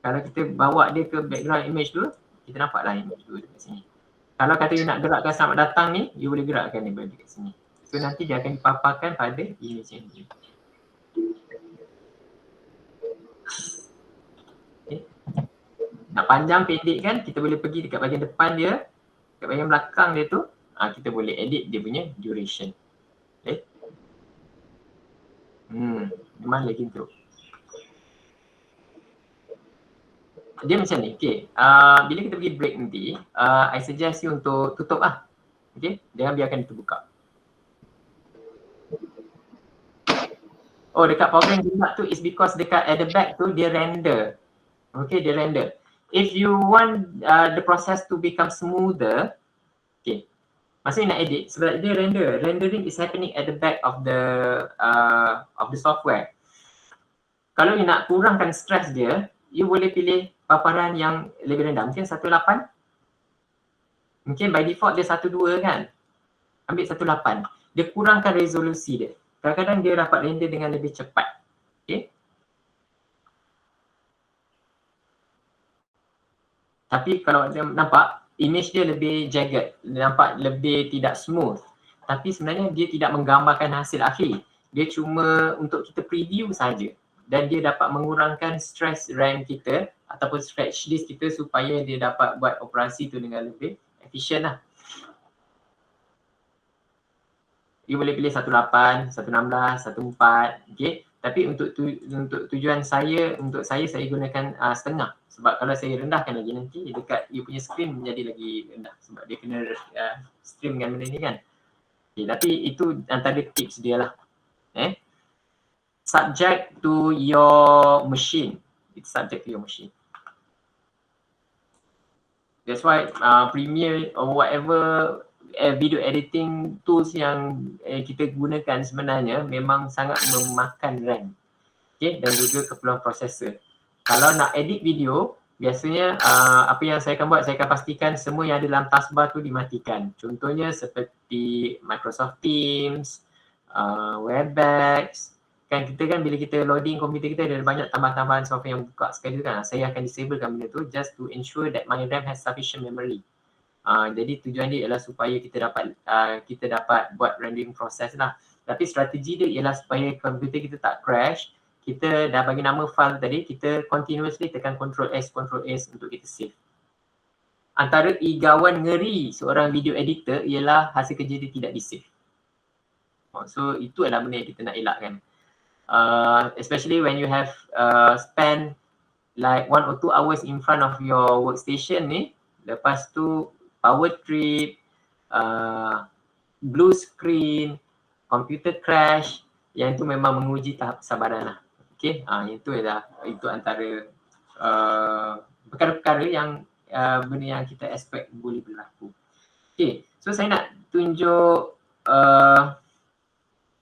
A: Kalau kita bawa dia ke background image dulu, kita nampaklah image dulu dekat sini. Kalau kata you nak gerakkan selamat datang ni, you boleh gerakkan dia berada dekat sini. So nanti dia akan dipaparkan pada image yang ni. Okay. Nak panjang pendek kan, kita boleh pergi dekat bahagian depan dia. Kat bahagian belakang dia tu, kita boleh edit dia punya duration. Okay. Memang lagi tu. Dia macam ni, okay. Bila kita pergi break nanti, I suggest you untuk tutup lah. Okay, jangan biarkan itu buka. Dekat program gelap tu is because dekat at the back tu dia render. Okay, dia render. if you want the process to become smoother, okay, maksudnya nak edit sebab dia rendering is happening at the back of the software. Kalau you nak kurangkan stress dia, you boleh pilih paparan yang lebih rendah, mungkin 1.8. Mungkin by default dia 1.2 kan. Ambil 1.8. Dia kurangkan resolusi dia. Kadang-kadang dia dapat render dengan lebih cepat. Okay. Tapi kalau dia nampak image dia lebih jagged, nampak lebih tidak smooth. Tapi sebenarnya dia tidak menggambarkan hasil akhir. Dia cuma untuk kita preview saja. Dan dia dapat mengurangkan stress RAM kita ataupun stretch disk kita supaya dia dapat buat operasi tu dengan lebih efisien lah. You boleh pilih 1.8, 1.16, 1.4, okay. Tapi untuk tujuan saya, saya gunakan setengah. Sebab kalau saya rendahkan lagi nanti dekat you punya screen menjadi lagi rendah. Sebab dia kena stream dengan benda ni kan. Okay, tapi itu antara tips dia lah. Subject to your machine. It's subject to your machine. That's why Premiere or whatever video editing tools yang kita gunakan sebenarnya memang sangat memakan RAM. Okay, dan juga keperluan processor. Kalau nak edit video, biasanya apa yang saya akan buat, saya akan pastikan semua yang ada dalam taskbar tu dimatikan. Contohnya seperti Microsoft Teams, Webex. Kan kita kan bila kita loading komputer kita ada banyak tambahan-tambahan software yang buka sekali tu kan. Saya akan disablekan benda tu just to ensure that my RAM has sufficient memory. Jadi tujuan dia ialah supaya kita dapat buat rendering proses lah. Tapi strategi dia ialah supaya komputer kita tak crash. Kita dah bagi nama file tadi, kita continuously tekan Ctrl S untuk kita save. Antara igawan ngeri seorang video editor ialah hasil kerja dia tidak di save. So itu adalah benda yang kita nak elakkan. Especially when you have spent like 1 or 2 hours in front of your workstation ni, lepas tu power trip, blue screen, computer crash, yang itu memang menguji tahap kesabaran lah. Okay, itu antara perkara-perkara yang benda yang kita expect boleh berlaku. Okay, so saya nak tunjuk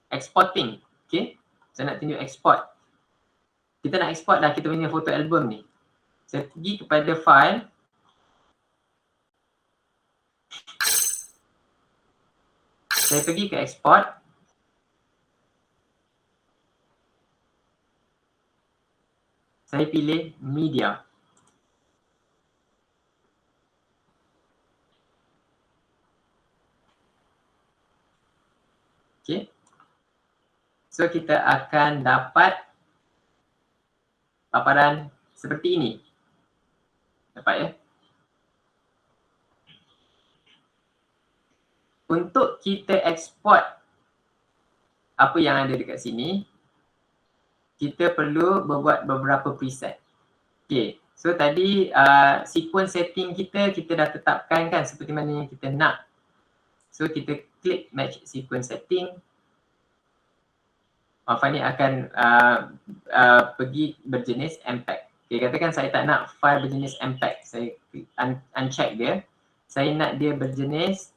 A: exporting. Okay, saya nak tunjuk export. Kita nak export dah kita punya foto album ni. Saya pergi kepada file. Saya pergi ke export. Saya pilih media. Okay. So kita akan dapat paparan seperti ini. Dapat ya? Untuk kita export apa yang ada dekat sini, kita perlu membuat beberapa preset. Okay, so tadi sequence setting kita dah tetapkan kan seperti mana yang kita nak. So kita klik match sequence setting. File ni akan pergi berjenis MPEG. Okay, katakan saya tak nak file berjenis MPEG. Saya uncheck dia. Saya nak dia berjenis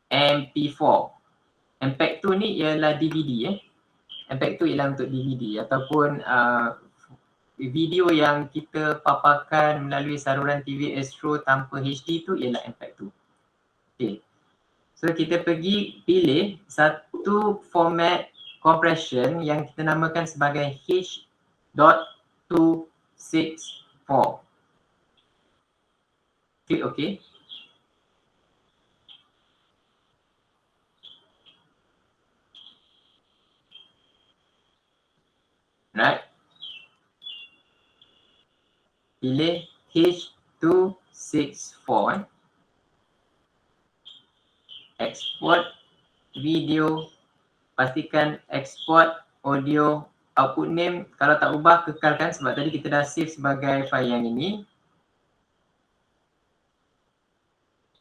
A: MP4. MPEG tu ni ialah DVD MPEG tu ialah untuk DVD ataupun video yang kita paparkan melalui saluran TV Astro tanpa HD tu ialah MPEG tu. Okay. So kita pergi pilih satu format compression yang kita namakan sebagai H.264. Klik OK. Right. Pilih H.264. Export video. Pastikan export audio. Output name kalau tak ubah kekalkan sebab tadi kita dah save sebagai file yang ini.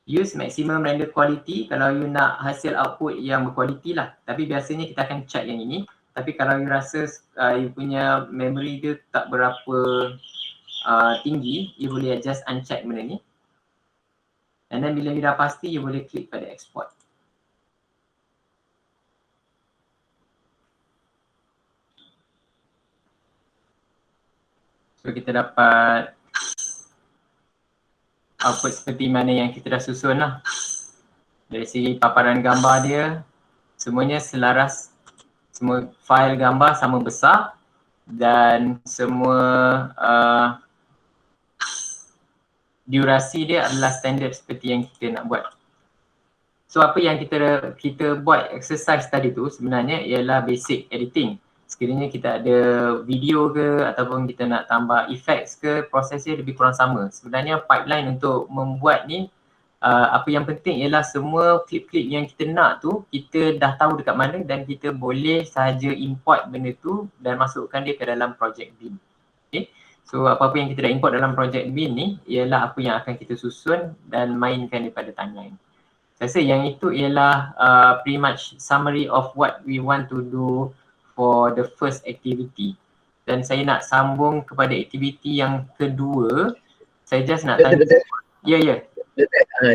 A: Use maximum render quality kalau you nak hasil output yang berkualiti lah. Tapi biasanya kita akan check yang ini. Tapi kalau you rasa you punya memory dia tak berapa tinggi, you boleh adjust uncheck benda ni. And then bila you dah pasti, you boleh klik pada export. So kita dapat output seperti mana yang kita dah susun lah. Dari segi paparan gambar dia, semuanya selaras, semua file gambar sama besar dan semua durasi dia adalah standard seperti yang kita nak buat. So apa yang kita buat exercise tadi tu sebenarnya ialah basic editing. Sekiranya kita ada video ke ataupun kita nak tambah effects ke, prosesnya lebih kurang sama. Sebenarnya pipeline untuk membuat ni, apa yang penting ialah semua klip-klip yang kita nak tu kita dah tahu dekat mana dan kita boleh sahaja import benda tu dan masukkan dia ke dalam project bin. Okay. So apa-apa yang kita dah import dalam project bin ni ialah apa yang akan kita susun dan mainkan daripada timeline. Saya rasa yang itu ialah pretty much summary of what we want to do for the first activity. Dan saya nak sambung kepada aktiviti yang kedua. Saya just nak tanya. Ya.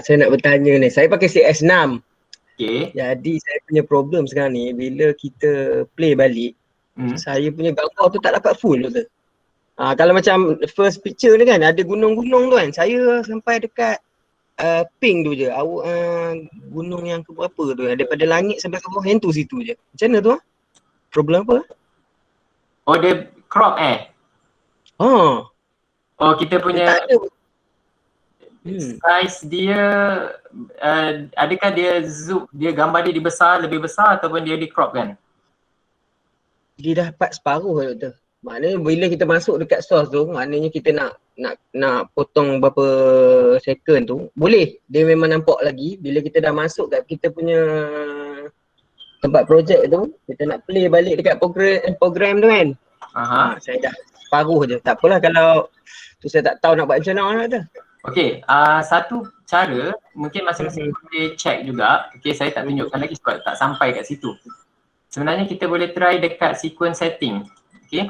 I: Saya nak bertanya ni. Saya pakai CS6.
A: Okay.
I: Jadi saya punya problem sekarang ni bila kita play balik, saya punya gambar tu tak dapat full tu. Kalau macam first picture ni kan ada gunung-gunung tu kan. Saya sampai dekat pink tu je. Gunung yang ke berapa tu kan. Daripada langit sampai ke bawah yang tu situ je. Macam mana tu? Problem apa?
A: Oh dia crop Oh kita punya size dia adakah dia zoom, dia gambar dia dibesar, lebih besar ataupun dia di crop kan?
I: Dia dapat separuh tu. Maknanya bila kita masuk dekat source tu, maknanya kita nak potong berapa second tu, boleh. Dia memang nampak lagi bila kita dah masuk kat kita punya tempat projek tu, kita nak play balik dekat program tu kan. Saya dah separuh je. Tak apalah kalau tu saya tak tahu nak buat macam mana tu.
A: Okey, satu cara mungkin masing-masing boleh check juga. Okey, saya tak tunjukkan lagi sebab tak sampai kat situ. Sebenarnya kita boleh try dekat sequence setting. Okey.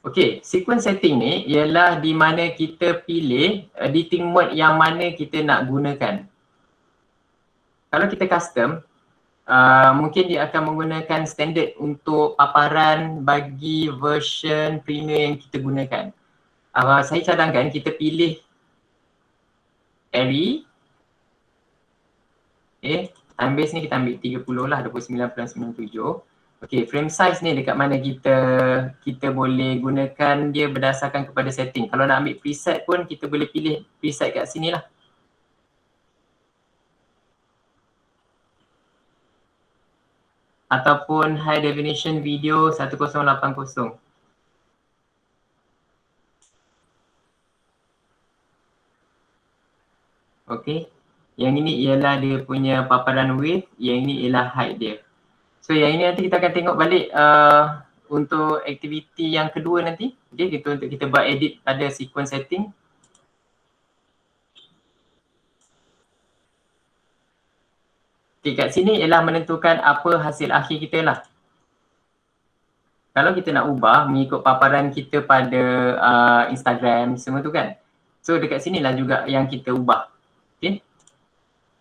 A: Okey, sequence setting ni ialah di mana kita pilih editing mode yang mana kita nak gunakan. Kalau kita custom, mungkin dia akan menggunakan standard untuk paparan bagi version Premiere yang kita gunakan. Saya cadangkan kita pilih Airy. Okay, time base ni kita ambil 30 lah, 29.97. Okay, frame size ni dekat mana kita boleh gunakan dia berdasarkan kepada setting. Kalau nak ambil preset pun kita boleh pilih preset kat sini lah. Ataupun high definition video 1080. Okay, yang ini ialah dia punya paparan width, yang ini ialah height dia. So yang ini nanti kita akan tengok balik untuk aktiviti yang kedua nanti. Okay, untuk kita buat edit pada sequence setting. Okay, kat sini ialah menentukan apa hasil akhir kita lah. Kalau kita nak ubah mengikut paparan kita pada Instagram semua tu kan. So dekat sini lah juga yang kita ubah. Okay.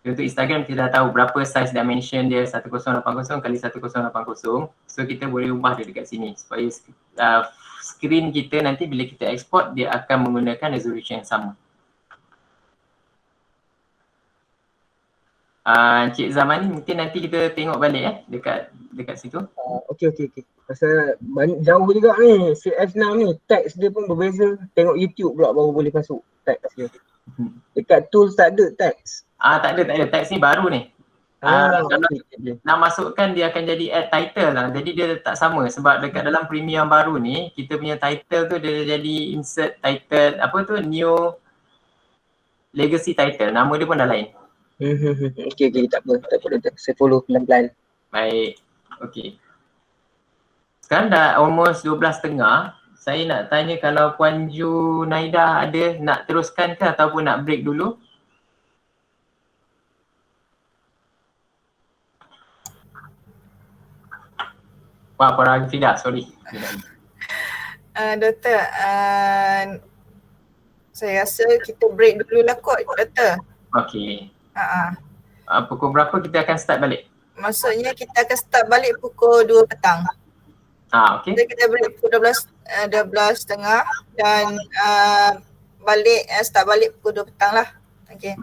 A: Untuk Instagram kita dah tahu berapa size dimension dia 1080 kali 1080. So kita boleh ubah dia dekat sini supaya screen kita nanti bila kita export dia akan menggunakan resolution yang sama. Encik Zaman mungkin nanti kita tengok balik dekat situ.
I: Okey. Pasal jauh juga ni CS6 ni, teks dia pun berbeza. Tengok YouTube pula baru boleh masuk teks dia. Dekat tools tak ada teks.
A: Tak ada. Teks ni baru ni. Kalau
I: okay.
A: nak masukkan dia akan jadi add title lah. Jadi dia tak sama sebab dekat dalam Premiere yang baru ni kita punya title tu dia jadi insert title new legacy title. Nama dia pun dah lain.
I: Okay, tak apa. Saya follow pelan-pelan.
A: Baik. Okay. Sekarang dah almost 12.30. Saya nak tanya kalau Puan Ju Naida ada nak teruskan ke ataupun nak break dulu? Wah, Farah Fida, sorry.
J: Doktor, saya rasa kita break dululah kot, Doktor.
A: Okey.
J: Ha.
A: Pukul berapa kita akan start balik?
J: Maksudnya kita akan start balik pukul 2 petang.
A: Okey.
J: Jadi kita break pukul 12.30 dan balik start balik pukul 2 petang lah. Okey.